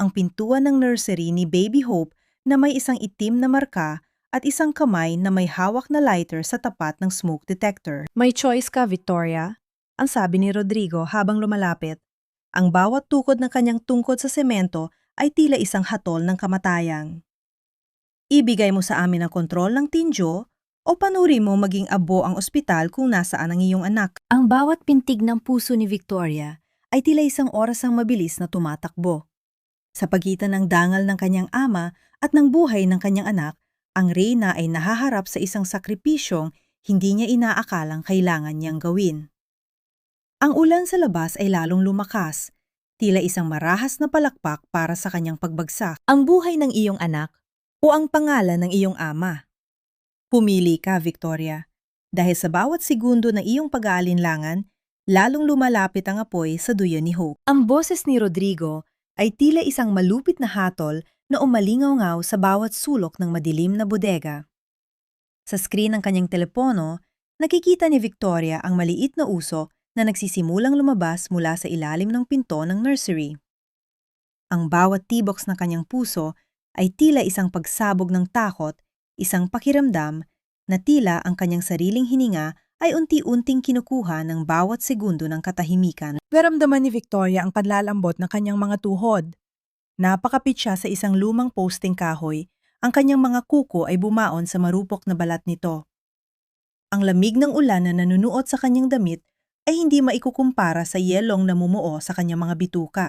Ang pintuan ng nursery ni Baby Hope na may isang itim na marka at isang kamay na may hawak na lighter sa tapat ng smoke detector. May choice ka, Victoria, ang sabi ni Rodrigo habang lumalapit. Ang bawat tukod ng kanyang tungkod sa semento ay tila isang hatol ng kamatayang. Ibigay mo sa amin ang kontrol ng Tinjo o panuri mo maging abo ang ospital kung nasaan ang iyong anak. Ang bawat pintig ng puso ni Victoria ay tila isang orasang mabilis na tumatakbo. Sa pagitan ng dangal ng kanyang ama at ng buhay ng kanyang anak, ang reyna ay nahaharap sa isang sakripisyong hindi niya inaakalang kailangan niyang gawin. Ang ulan sa labas ay lalong lumakas, tila isang marahas na palakpak para sa kanyang pagbagsak. Ang buhay ng iyong anak o ang pangalan ng iyong ama? Pumili ka, Victoria, dahil sa bawat segundo ng iyong pag-aalinlangan, lalong lumalapit ang apoy sa duyo ni Hope. Ang boses ni Rodrigo ay tila isang malupit na hatol na umalingaw-ngaw sa bawat sulok ng madilim na bodega. Sa screen ng kanyang telepono, nakikita ni Victoria ang maliit na uso na nagsisimulang lumabas mula sa ilalim ng pinto ng nursery. Ang bawat tiboks ng kanyang puso ay tila isang pagsabog ng takot, isang pakiramdam na tila ang kanyang sariling hininga ay unti-unting kinukuha ng bawat segundo ng katahimikan. Naramdaman ni Victoria ang panlalambot ng kanyang mga tuhod. Napakapit siya sa isang lumang posting kahoy, ang kanyang mga kuko ay bumaon sa marupok na balat nito. Ang lamig ng ulan na nanunuot sa kanyang damit ay hindi maikukumpara sa yelong namumuo sa kanyang mga bituka.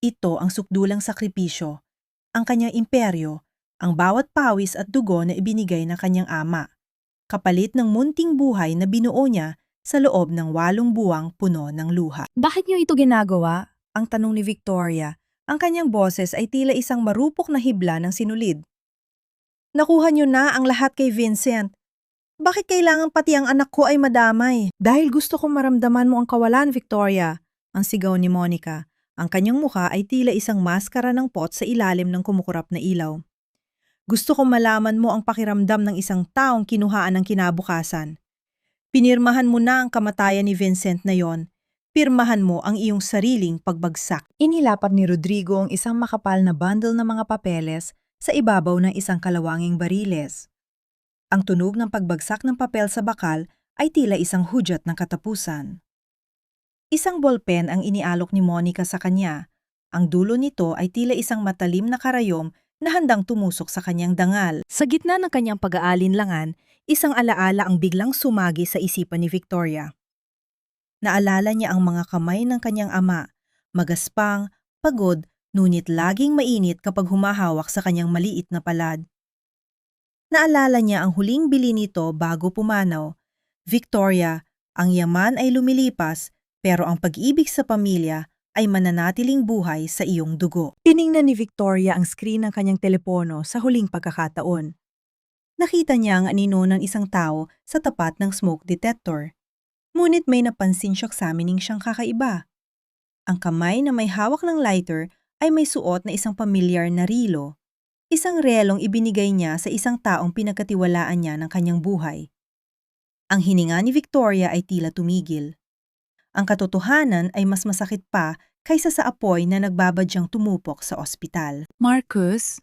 Ito ang sukdulang sakripisyo, ang kanyang imperyo, ang bawat pawis at dugo na ibinigay ng kanyang ama, kapalit ng munting buhay na binuo niya sa loob ng 8 buwang puno ng luha. Bakit niyo ito ginagawa? Ang tanong ni Victoria. Ang kanyang boses ay tila isang marupok na hibla ng sinulid. Nakuha niyo na ang lahat kay Vincent. Bakit kailangan pati ang anak ko ay madamay? Dahil gusto kong maramdaman mo ang kawalan, Victoria, ang sigaw ni Monica, Ang kanyang mukha ay tila isang maskara ng pot sa ilalim ng kumukurap na ilaw. Gusto kong malaman mo ang pakiramdam ng isang taong kinuhaan ng kinabukasan. Pinirmahan mo na ang kamatayan ni Vincent na yon. Pirmahan mo ang iyong sariling pagbagsak. Inilapat ni Rodrigo ang isang makapal na bundle ng mga papeles sa ibabaw ng isang kalawanging bariles. Ang tunog ng pagbagsak ng papel sa bakal ay tila isang hudyat ng katapusan. Isang bolpen ang inialok ni Monica sa kanya. Ang dulo nito ay tila isang matalim na karayom na handang tumusok sa kanyang dangal. Sa gitna ng kanyang pag-aalinlangan, isang alaala ang biglang sumagi sa isipan ni Victoria. Naalala niya ang mga kamay ng kanyang ama, magaspang, pagod, ngunit laging mainit kapag humahawak sa kanyang maliit na palad. Naalala niya ang huling bili nito bago pumanaw. Victoria, ang yaman ay lumilipas, pero ang pag-ibig sa pamilya ay mananatiling buhay sa iyong dugo. Tiningnan ni Victoria ang screen ng kanyang telepono sa huling pagkakataon. Nakita niya ang anino ng isang tao sa tapat ng smoke detector. Ngunit may napansin siyang examining siyang kakaiba. Ang kamay na may hawak ng lighter ay may suot na isang pamilyar na rilo. Isang relong ibinigay niya sa isang taong pinagkatiwalaan niya ng kanyang buhay. Ang hininga ni Victoria ay tila tumigil. Ang katotohanan ay mas masakit pa kaysa sa apoy na nagbabadyang tumupok sa ospital. Marcus?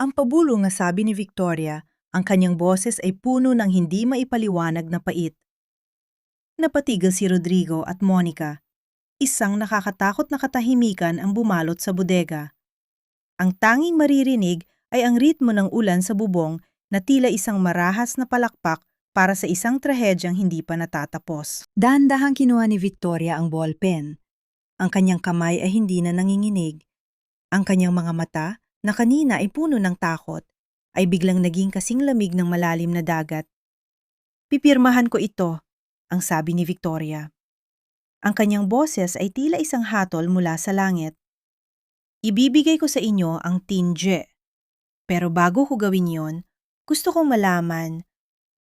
Ang pabulong na sabi ni Victoria, ang kanyang boses ay puno ng hindi maipaliwanag na pait. Napatigil si Rodrigo at Monica. Isang nakakatakot na katahimikan ang bumalot sa bodega. Ang tanging maririnig ay ang ritmo ng ulan sa bubong na tila isang marahas na palakpak para sa isang trahedyang hindi pa natatapos. Dahan-dahang kinuha ni Victoria ang ballpen. Ang kanyang kamay ay hindi na nanginginig. Ang kanyang mga mata, na kanina ay puno ng takot, ay biglang naging kasing lamig ng malalim na dagat. Pipirmahan ko ito, ang sabi ni Victoria. Ang kanyang boses ay tila isang hatol mula sa langit. Ibibigay ko sa inyo ang tinje. Pero bago ko gawin yon, gusto kong malaman,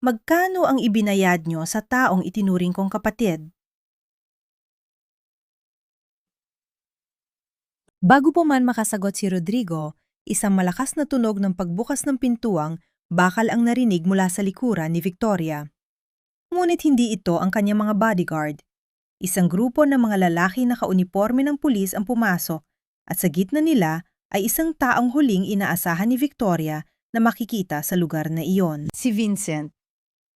magkano ang ibinayad nyo sa taong itinuring kong kapatid? Bago pa man makasagot si Rodrigo, isang malakas na tunog ng pagbukas ng pintuang bakal ang narinig mula sa likuran ni Victoria. Ngunit hindi ito ang kanyang mga bodyguard. Isang grupo ng mga lalaki na kauniporme ng pulis ang pumasok at sa gitna nila ay isang taong huling inaasahan ni Victoria na makikita sa lugar na iyon. Si Vincent.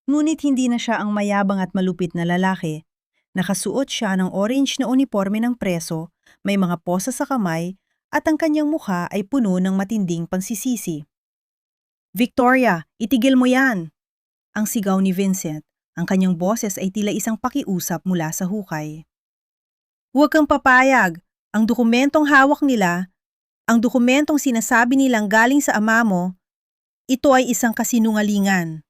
Ngunit hindi na siya ang mayabang at malupit na lalaki. Nakasuot siya ng orange na uniporme ng preso, may mga posa sa kamay at ang kanyang mukha ay puno ng matinding pansisisi. Victoria, itigil mo yan! Ang sigaw ni Vincent. Ang kanyang boses ay tila isang pakiusap mula sa hukay. Huwag kang papayag. Ang dokumentong hawak nila, ang dokumentong sinasabi nilang galing sa ama mo, ito ay isang kasinungalingan.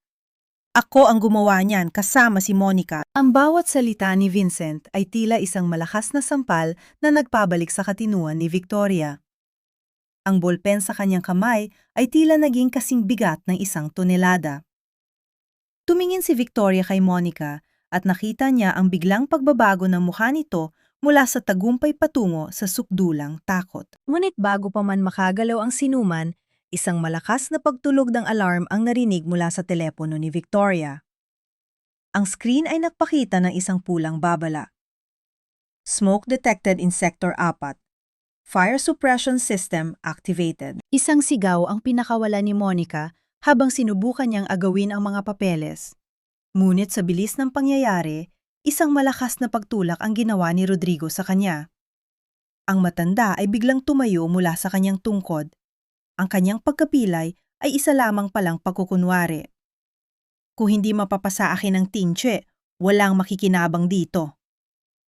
Ako ang gumawa niyan kasama si Monica. Ang bawat salita ni Vincent ay tila isang malakas na sampal na nagpabalik sa katinuan ni Victoria. Ang bolpen sa kanyang kamay ay tila naging kasing bigat ng isang tonelada. Tumingin si Victoria kay Monica at nakita niya ang biglang pagbabago ng mukha nito mula sa tagumpay patungo sa sukdulang takot. Ngunit bago pa man makagalaw ang sinuman, isang malakas na pagtulog ng alarm ang narinig mula sa telepono ni Victoria. Ang screen ay nagpakita ng isang pulang babala. Smoke detected in Sector 4. Fire suppression system activated. Isang sigaw ang pinakawala ni Monica habang sinubukan niyang agawin ang mga papeles. Ngunit sa bilis ng pangyayari, isang malakas na pagtulak ang ginawa ni Rodrigo sa kanya. Ang matanda ay biglang tumayo mula sa kanyang tungkod. Ang kanyang pagkapilay ay isa lamang palang pagkukunwari. Kung hindi mapapasa akin ng tinche, walang makikinabang dito.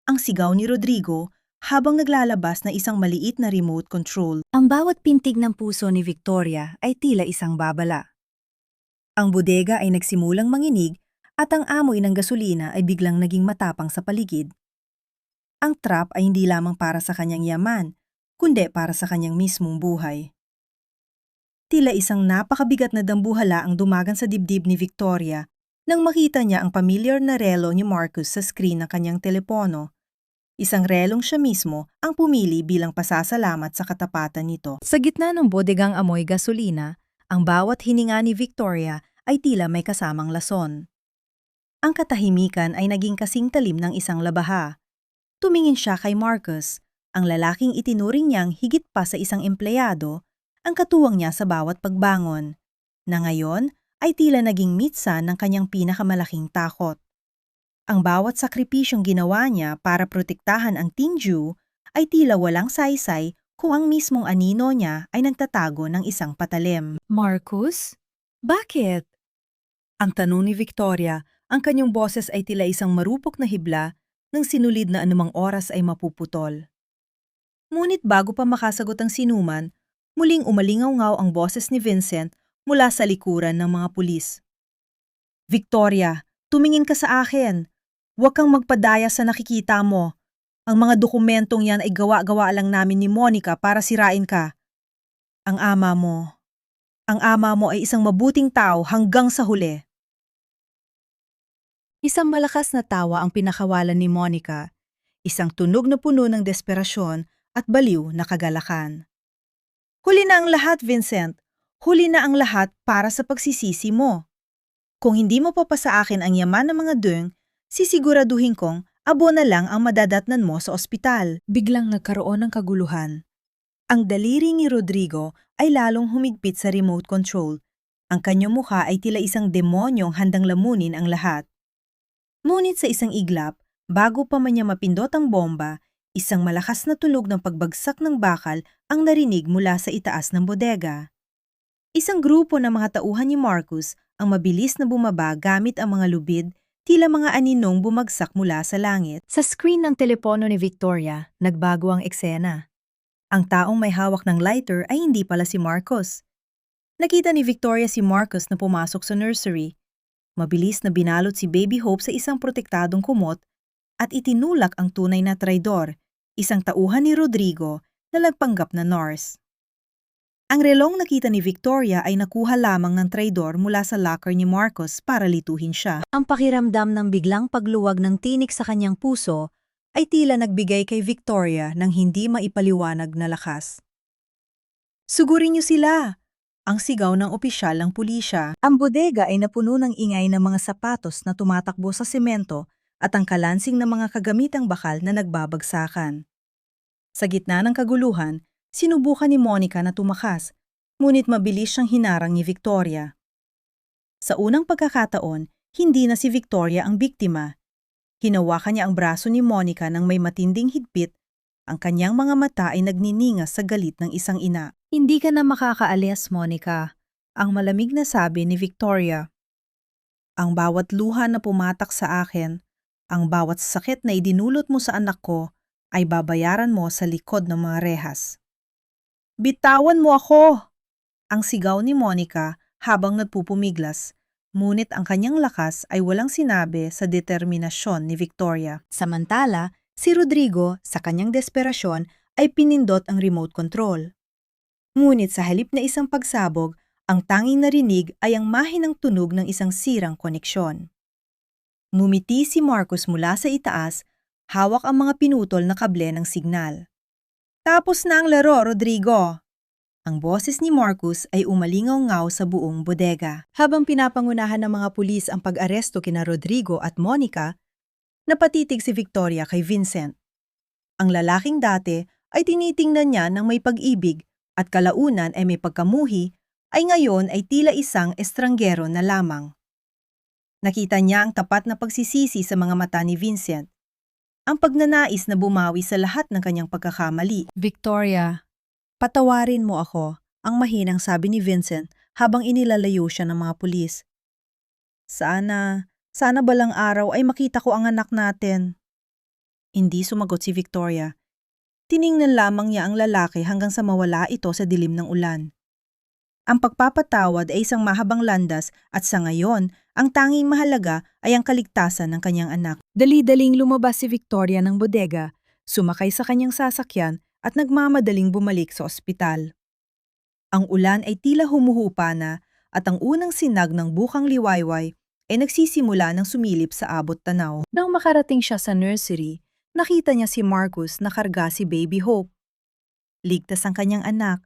Ang sigaw ni Rodrigo habang naglalabas na isang maliit na remote control. Ang bawat pintig ng puso ni Victoria ay tila isang babala. Ang bodega ay nagsimulang manginig at ang amoy ng gasolina ay biglang naging matapang sa paligid. Ang trap ay hindi lamang para sa kanyang yaman, kundi para sa kanyang mismong buhay. Tila isang napakabigat na dambuhala ang dumagan sa dibdib ni Victoria nang makita niya ang pamilyar na relo ni Marcus sa screen ng kanyang telepono. Isang relong siya mismo ang pumili bilang pasasalamat sa katapatan nito. Sa gitna ng bodegang amoy gasolina, ang bawat hininga ni Victoria ay tila may kasamang lason. Ang katahimikan ay naging kasing talim ng isang labaha. Tumingin siya kay Marcus, ang lalaking itinuring niyang higit pa sa isang empleyado, ang katuwang niya sa bawat pagbangon, na ngayon ay tila naging mitsa ng kanyang pinakamalaking takot. Ang bawat sakripisyong ginawa niya para protektahan ang Teen Jew ay tila walang saysay kung ang mismong anino niya ay nagtatago ng isang patalim. Marcus? Bakit? Ang tanong ni Victoria, ang kanyang boses ay tila isang marupok na hibla nang sinulid na anumang oras ay mapuputol. Ngunit bago pa makasagot ang sinuman, muling umalingaw-ngaw ang boses ni Vincent mula sa likuran ng mga pulis. Victoria, tumingin ka sa akin. Huwag kang magpadaya sa nakikita mo. Ang mga dokumentong yan ay gawa-gawa lang namin ni Monica para sirain ka. Ang ama mo ay isang mabuting tao hanggang sa huli. Isang malakas na tawa ang pinakawalan ni Monica, isang tunog na puno ng desperasyon at baliw na kagalakan. Huli na ang lahat, Vincent. Huli na ang lahat para sa pagsisisi mo. Kung hindi mo papasa akin ang yaman ng mga dung, sisiguraduhin kong abo na lang ang madadatnan mo sa ospital. Biglang nagkaroon ng kaguluhan. Ang daliri ni Rodrigo ay lalong humigpit sa remote control. Ang kanyang mukha ay tila isang demonyong handang lamunin ang lahat. Ngunit sa isang iglap, bago pa man niya mapindot ang bomba, isang malakas na tunog ng pagbagsak ng bakal ang narinig mula sa itaas ng bodega. Isang grupo ng mga tauhan ni Marcus ang mabilis na bumaba gamit ang mga lubid, tila mga aninong bumagsak mula sa langit. Sa screen ng telepono ni Victoria, nagbago ang eksena. Ang taong may hawak ng lighter ay hindi pala si Marcus. Nakita ni Victoria si Marcus na pumasok sa nursery. Mabilis na binalot si Baby Hope sa isang protektadong kumot at itinulak ang tunay na traidor, isang tauhan ni Rodrigo na nagpanggap na nurse. Ang relong nakita ni Victoria ay nakuha lamang ng traidor mula sa locker ni Marcus para lituhin siya. Ang pakiramdam ng biglang pagluwag ng tinik sa kanyang puso ay tila nagbigay kay Victoria ng hindi maipaliwanag na lakas. Sugurin niyo sila! Ang sigaw ng opisyal ng pulisya. Ang bodega ay napuno ng ingay ng mga sapatos na tumatakbo sa semento at ang kalansing ng mga kagamitang bakal na nagbabagsakan. Sa gitna ng kaguluhan, sinubukan ni Monica na tumakas, ngunit mabilis siyang hinarang ni Victoria. Sa unang pagkakataon, hindi na si Victoria ang biktima. Hinawakan niya ang braso ni Monica ng may matinding higpit, ang kanyang mga mata ay nagniningas sa galit ng isang ina. Hindi ka na makakaalis, Monica, ang malamig na sabi ni Victoria. Ang bawat luha na pumatak sa akin, ang bawat sakit na idinulot mo sa anak ko, ay babayaran mo sa likod ng mga rehas. Bitawan mo ako! Ang sigaw ni Monica habang nagpupumiglas, ngunit ang kanyang lakas ay walang sinabi sa determinasyon ni Victoria. Samantala, si Rodrigo, sa kanyang desperasyon, ay pinindot ang remote control. Ngunit sa halip na isang pagsabog, ang tanging narinig ay ang mahinang tunog ng isang sirang koneksyon. Ngumiti si Marcus mula sa itaas, hawak ang mga pinutol na kable ng signal. Tapos na ang laro, Rodrigo! Ang boses ni Marcus ay umalingaw-ngaw sa buong bodega. Habang pinapangunahan ng mga pulis ang pag-aresto kina Rodrigo at Monica, napatitig si Victoria kay Vincent. Ang lalaking dati ay tinitingnan niya ng may pag-ibig at kalaunan ay may pagkamuhi, ay ngayon ay tila isang estranggero na lamang. Nakita niya ang tapat na pagsisisi sa mga mata ni Vincent, ang pagnanais na bumawi sa lahat ng kanyang pagkakamali. Victoria, patawarin mo ako, ang mahinang sabi ni Vincent habang inilalayo siya ng mga pulis. Sana balang araw ay makita ko ang anak natin. Hindi sumagot si Victoria. Tiningnan lamang niya ang lalaki hanggang sa mawala ito sa dilim ng ulan. Ang pagpapatawad ay isang mahabang landas at sa ngayon, ang tanging mahalaga ay ang kaligtasan ng kanyang anak. Dali-daling lumabas si Victoria ng bodega, sumakay sa kanyang sasakyan at nagmamadaling bumalik sa ospital. Ang ulan ay tila humuhupa na at ang unang sinag ng bukang liwayway ay nagsisimula ng sumilip sa abot tanaw. Nang makarating siya sa nursery, Nakita niya si Marcus na karga si Baby Hope. Ligtas ang kanyang anak.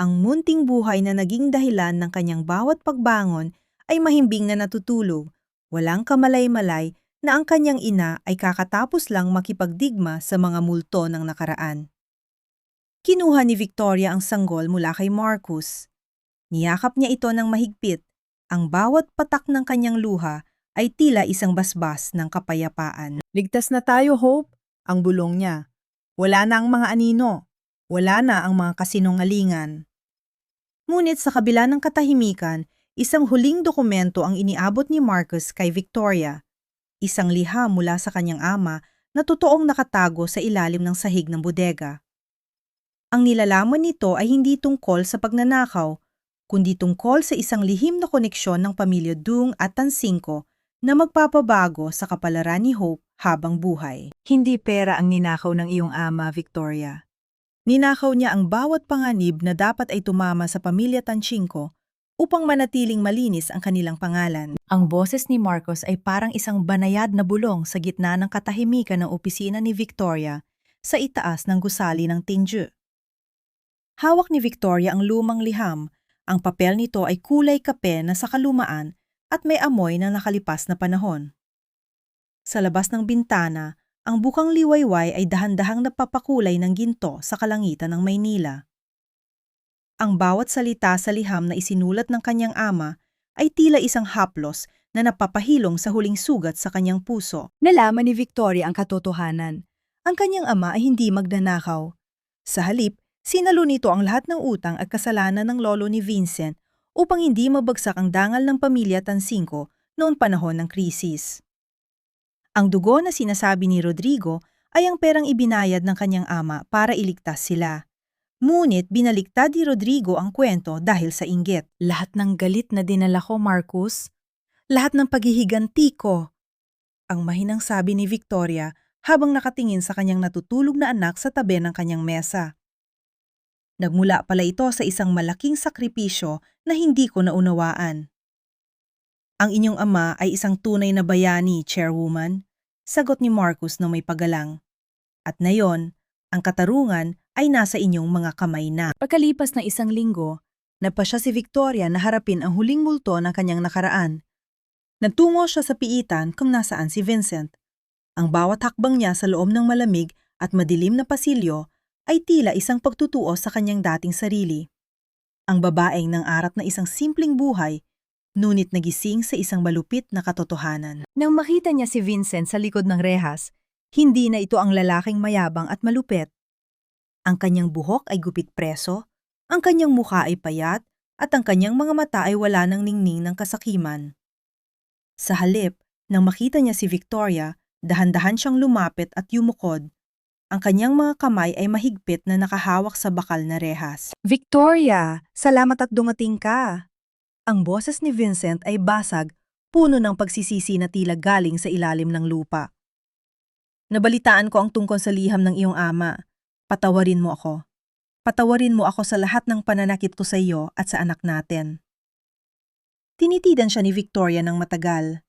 Ang munting buhay na naging dahilan ng kanyang bawat pagbangon ay mahimbing na natutulog. Walang kamalay-malay na ang kanyang ina ay kakatapos lang makipagdigma sa mga multo ng nakaraan. Kinuha ni Victoria ang sanggol mula kay Marcus. Niyakap niya ito ng mahigpit. Ang bawat patak ng kanyang luha ay tila isang basbas ng kapayapaan. Ligtas na tayo, Hope. Ang bulong niya. Wala na ang mga anino. Wala na ang mga kasinungalingan. Ngunit sa kabila ng katahimikan, isang huling dokumento ang iniabot ni Marcus kay Victoria. Isang liham mula sa kanyang ama na totoong nakatago sa ilalim ng sahig ng bodega. Ang nilalaman nito ay hindi tungkol sa pagnanakaw, kundi tungkol sa isang lihim na koneksyon ng pamilya Dung at Tansingco na magpapabago sa kapalaran ni Hope habang buhay. Hindi pera ang ninakaw ng iyong ama, Victoria. Ninakaw niya ang bawat panganib na dapat ay tumama sa pamilya Tansingco upang manatiling malinis ang kanilang pangalan. Ang boses ni Marcos ay parang isang banayad na bulong sa gitna ng katahimikan ng opisina ni Victoria sa itaas ng gusali ng Tinju. Hawak ni Victoria ang lumang liham. Ang papel nito ay kulay kape na sa kalumaan at may amoy ng nakalipas na panahon. Sa labas ng bintana, ang bukang liwayway ay dahan-dahang napapakulay ng ginto sa kalangitan ng Maynila. Ang bawat salita sa liham na isinulat ng kanyang ama ay tila isang haplos na napapahilong sa huling sugat sa kanyang puso. Nalaman ni Victoria ang katotohanan. Ang kanyang ama ay hindi magnanakaw. Sa halip, sinalo nito ang lahat ng utang at kasalanan ng lolo ni Vincent upang hindi mabagsak ang dangal ng pamilya Tansingco noong panahon ng krisis. Ang dugo na sinasabi ni Rodrigo ay ang perang ibinayad ng kanyang ama para iligtas sila. Ngunit binaliktad ni Rodrigo ang kwento dahil sa inggit. Lahat ng galit na dinala ko, Marcus. Lahat ng paghihiganti ko. Ang mahinang sabi ni Victoria habang nakatingin sa kanyang natutulog na anak sa tabi ng kanyang mesa. Nagmula pala ito sa isang malaking sakripisyo na hindi ko naunawaan. Ang inyong ama ay isang tunay na bayani, Chairwoman, sagot ni Marcus na may pagalang. At ngayon, ang katarungan ay nasa inyong mga kamay na. Pagkalipas ng isang linggo, napasya si Victoria na harapin ang huling multo ng kanyang nakaraan. Nagtungo siya sa piitan kung nasaan si Vincent. Ang bawat hakbang niya sa loob ng malamig at madilim na pasilyo ay tila isang pagtutuo sa kanyang dating sarili. Ang babaeng nang arat na isang simpleng buhay, ngunit nagising sa isang malupit na katotohanan. Nang makita niya si Vincent sa likod ng rehas, hindi na ito ang lalaking mayabang at malupit. Ang kanyang buhok ay gupit preso, ang kanyang mukha ay payat, at ang kanyang mga mata ay wala ng ningning ng kasakiman. Sa halip, nang makita niya si Victoria, dahan-dahan siyang lumapit at yumukod. Ang kanyang mga kamay ay mahigpit na nakahawak sa bakal na rehas. Victoria, salamat at dumating ka. Ang boses ni Vincent ay basag, puno ng pagsisisi na tila galing sa ilalim ng lupa. Nabalitaan ko ang tungkol sa liham ng iyong ama. Patawarin mo ako. Patawarin mo ako sa lahat ng pananakit ko sa iyo at sa anak natin. Tinitidan siya ni Victoria ng matagal.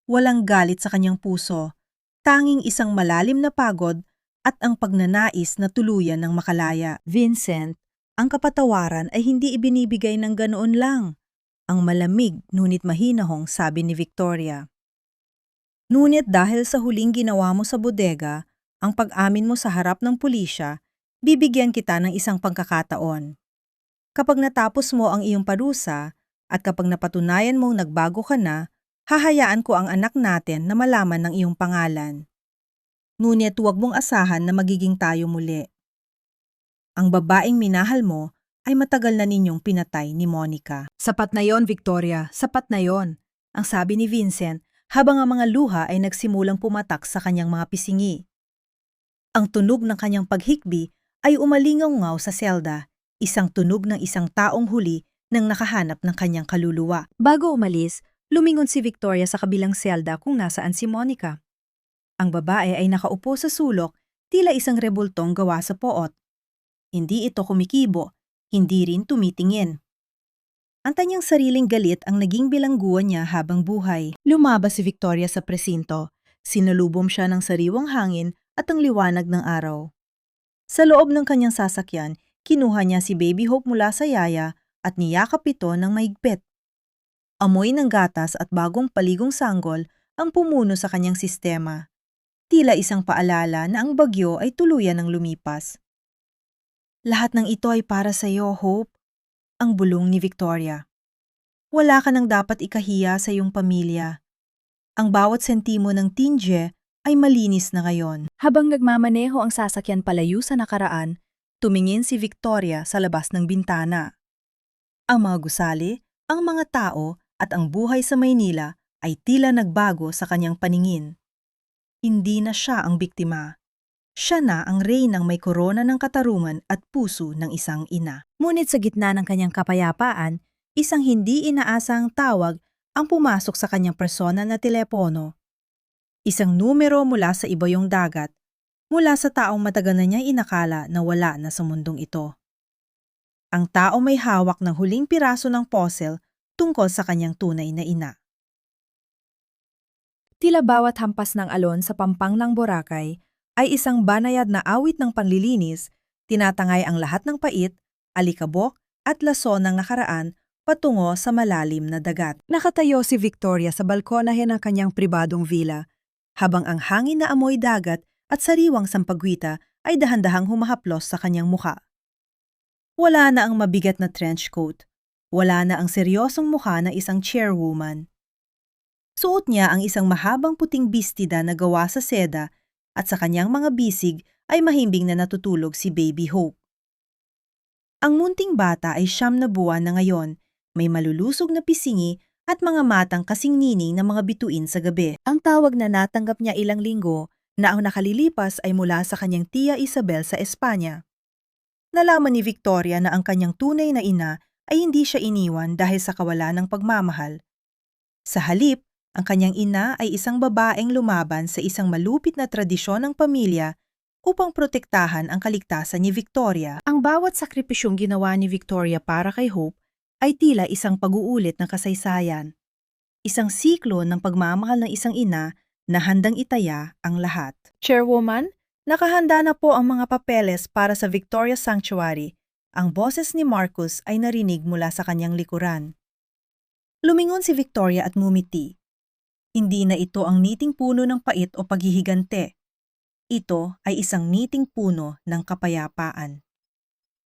Walang galit sa kanyang puso, tanging isang malalim na pagod at ang pagnanais na tuluyan ng makalaya. Vincent, ang kapatawaran ay hindi ibinibigay ng ganoon lang. Ang malamig ngunit mahinahong sabi ni Victoria. Ngunit dahil sa huling ginawa mo sa bodega, ang pag-amin mo sa harap ng pulisya, bibigyan kita ng isang pagkakataon. Kapag natapos mo ang iyong parusa at kapag napatunayan mong nagbago ka na, hahayaan ko ang anak natin na malaman ng iyong pangalan. Ngunit huwag mong asahan na magiging tayo muli. Ang babaeng minahal mo ay matagal na ninyong pinatay ni Monica. Sapat na yon, Victoria. Sapat na yon. Ang sabi ni Vincent habang ang mga luha ay nagsimulang pumatak sa kanyang mga pisingi. Ang tunog ng kanyang paghikbi ay umalingaw-ngaw sa selda, isang tunog ng isang taong huli nang nakahanap ng kanyang kaluluwa. Bago umalis, lumingon si Victoria sa kabilang selda kung nasaan si Monica. Ang babae ay nakaupo sa sulok, tila isang rebultong gawa sa poot. Hindi ito kumikibo, hindi rin tumitingin. Ang kanyang sariling galit ang naging bilangguan niya habang buhay. Lumabas si Victoria sa presinto. Sinalubom siya ng sariwang hangin at ang liwanag ng araw. Sa loob ng kanyang sasakyan, kinuha niya si Baby Hope mula sa yaya at niyakap ito ng mahigpit. Amoy ng gatas at bagong paligong sanggol ang pumuno sa kanyang sistema. Tila isang paalala na ang bagyo ay tuluyan ng lumipas. Lahat ng ito ay para sa iyo, Hope, ang bulong ni Victoria. Wala ka nang dapat ikahiya sa iyong pamilya. Ang bawat sentimo ng Tinje ay malinis na ngayon. Habang nagmamaneho ang sasakyan palayo sa nakaraan, tumingin si Victoria sa labas ng bintana. Ang mga gusali, ang mga tao at ang buhay sa Maynila ay tila nagbago sa kanyang paningin. Hindi na siya ang biktima. Siya na ang reynang may korona ng katarungan at puso ng isang ina. Ngunit sa gitna ng kanyang kapayapaan, isang hindi inaasang tawag ang pumasok sa kanyang persona na telepono. Isang numero mula sa ibayong dagat, mula sa taong matagal na niya inakala na wala na sa mundong ito. Ang tao may hawak ng huling piraso ng puzzle tungkol sa kanyang tunay na ina. Tila bawat hampas ng alon sa pampang ng Boracay ay isang banayad na awit ng panlilinis, tinatangay ang lahat ng pait, alikabok at lason ng nakaraan patungo sa malalim na dagat. Nakatayo si Victoria sa balkonahe ng kanyang pribadong villa, habang ang hangin na amoy dagat at sariwang sampagwita ay dahan-dahang humahaplos sa kanyang mukha. Wala na ang mabigat na trench coat. Wala na ang seryosong mukha ng isang chairwoman. Suot niya ang isang mahabang puting bistida na gawa sa seda at sa kanyang mga bisig ay mahimbing na natutulog si Baby Hope. Ang munting bata ay 9 na buwan na ngayon, may malulusog na pisingi at mga matang kasing nining na mga bituin sa gabi. Ang tawag na natanggap niya ilang linggo na ang nakalilipas ay mula sa kanyang tiya Isabel sa Espanya. Nalaman ni Victoria na ang kanyang tunay na ina ay hindi siya iniwan dahil sa kawalan ng pagmamahal. Sa halip, ang kanyang ina ay isang babaeng lumaban sa isang malupit na tradisyon ng pamilya upang protektahan ang kaligtasan ni Victoria. Ang bawat sakripisyong ginawa ni Victoria para kay Hope ay tila isang pag-uulit ng kasaysayan. Isang siklo ng pagmamahal ng isang ina na handang itaya ang lahat. Chairwoman, nakahanda na po ang mga papeles para sa Victoria Sanctuary. Ang boses ni Marcus ay narinig mula sa kanyang likuran. Lumingon si Victoria at ngumiti. Hindi na ito ang niting puno ng pait o paghihigante. Ito ay isang niting puno ng kapayapaan.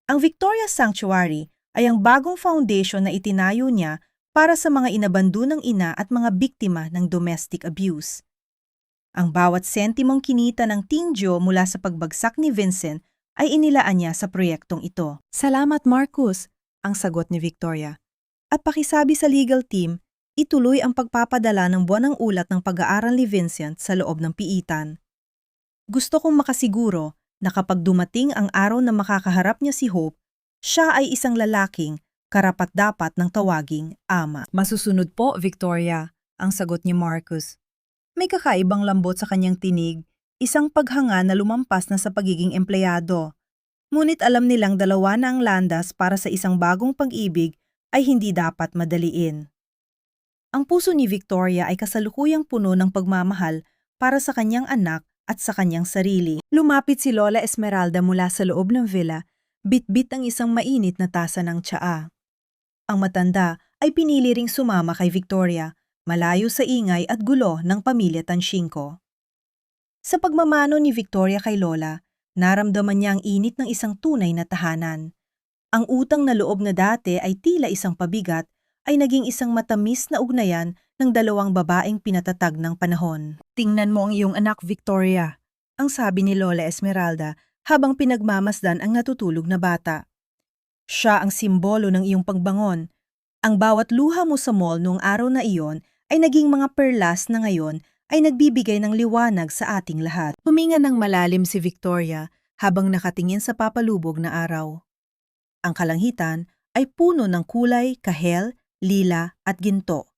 Ang Victoria Sanctuary ay ang bagong foundation na itinayo niya para sa mga inabandonang ina at mga biktima ng domestic abuse. Ang bawat sentimong kinita ng Tingjo mula sa pagbagsak ni Vincent ay inilaan niya sa proyektong ito. Salamat, Marcus, ang sagot ni Victoria. At pakisabi sa legal team, ituloy ang pagpapadala ng buwanang ulat ng pag-aaral ni Vincent sa loob ng piitan. Gusto kong makasiguro na kapag dumating ang araw na makakaharap niya si Hope, siya ay isang lalaking karapat-dapat ng tawaging ama. Masusunod po, Victoria, ang sagot ni Marcus. May kakaibang lambot sa kanyang tinig, isang paghanga na lumampas na sa pagiging empleyado. Ngunit alam nilang dalawa na ang landas para sa isang bagong pag-ibig ay hindi dapat madaliin. Ang puso ni Victoria ay kasalukuyang puno ng pagmamahal para sa kanyang anak at sa kanyang sarili. Lumapit si Lola Esmeralda mula sa loob ng villa, bitbit ang isang mainit na tasa ng tsaa. Ang matanda ay pinili ring sumama kay Victoria, malayo sa ingay at gulo ng pamilya Tanshinko. Sa pagmamano ni Victoria kay Lola, naramdaman niya ang init ng isang tunay na tahanan. Ang utang na loob na dati ay tila isang pabigat, ay naging isang matamis na ugnayan ng dalawang babaeng pinatatag ng panahon. Tingnan mo ang iyong anak, Victoria, ang sabi ni Lola Esmeralda habang pinagmamasdan ang natutulog na bata. Siya ang simbolo ng iyong pagbangon. Ang bawat luha mo sa mall noong araw na iyon ay naging mga perlas na ngayon ay nagbibigay ng liwanag sa ating lahat. Huminga ng malalim si Victoria habang nakatingin sa papalubog na araw. Ang kalangitan ay puno ng kulay, kahel, lila at ginto.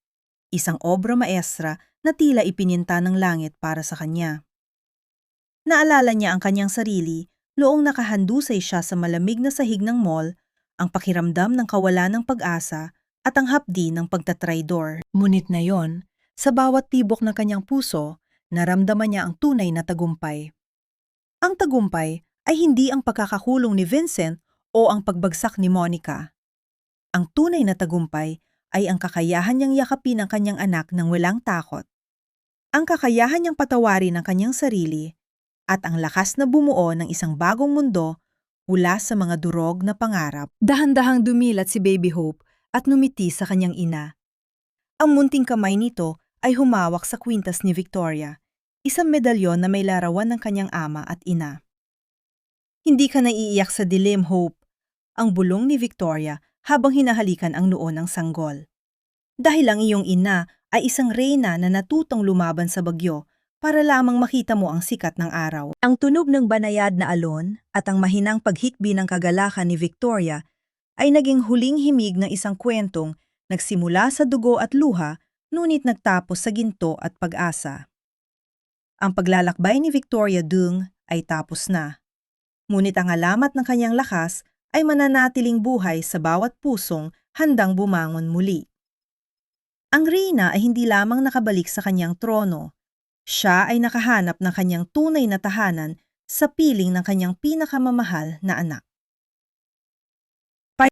Isang obra maestra na tila ipininta ng langit para sa kanya. Naalala niya ang kanyang sarili noong nakahandusay siya sa malamig na sahig ng mall, ang pakiramdam ng kawalan ng pag-asa at ang hapdi ng pagtatraidor. Ngunit na yon, sa bawat tibok ng kanyang puso, naramdaman niya ang tunay na tagumpay. Ang tagumpay ay hindi ang pagkakakulong ni Vincent o ang pagbagsak ni Monica. Ang tunay na tagumpay ay ang kakayahan niyang yakapin ang kanyang anak ng walang takot. Ang kakayahan niyang patawarin ang kanyang sarili at ang lakas na bumuo ng isang bagong mundo mula sa mga durog na pangarap. Dahan-dahang dumilat si Baby Hope at numiti sa kanyang ina. Ang munting kamay nito ay humawak sa kwintas ni Victoria, isang medalyon na may larawan ng kanyang ama at ina. Hindi ka naiiyak sa dilim, Hope, ang bulong ni Victoria habang hinahalikan ang noo ng sanggol. Dahil ang iyong ina ay isang reyna na natutong lumaban sa bagyo para lamang makita mo ang sikat ng araw. Ang tunog ng banayad na alon at ang mahinang paghikbi ng kagalakan ni Victoria ay naging huling himig ng isang kwentong nagsimula sa dugo at luha ngunit nagtapos sa ginto at pag-asa. Ang paglalakbay ni Victoria Dung ay tapos na. Ngunit ang alamat ng kanyang lakas ay mananatiling buhay sa bawat pusong handang bumangon muli. Ang reyna ay hindi lamang nakabalik sa kanyang trono. Siya ay nakahanap ng kanyang tunay na tahanan sa piling ng kanyang pinakamamahal na anak.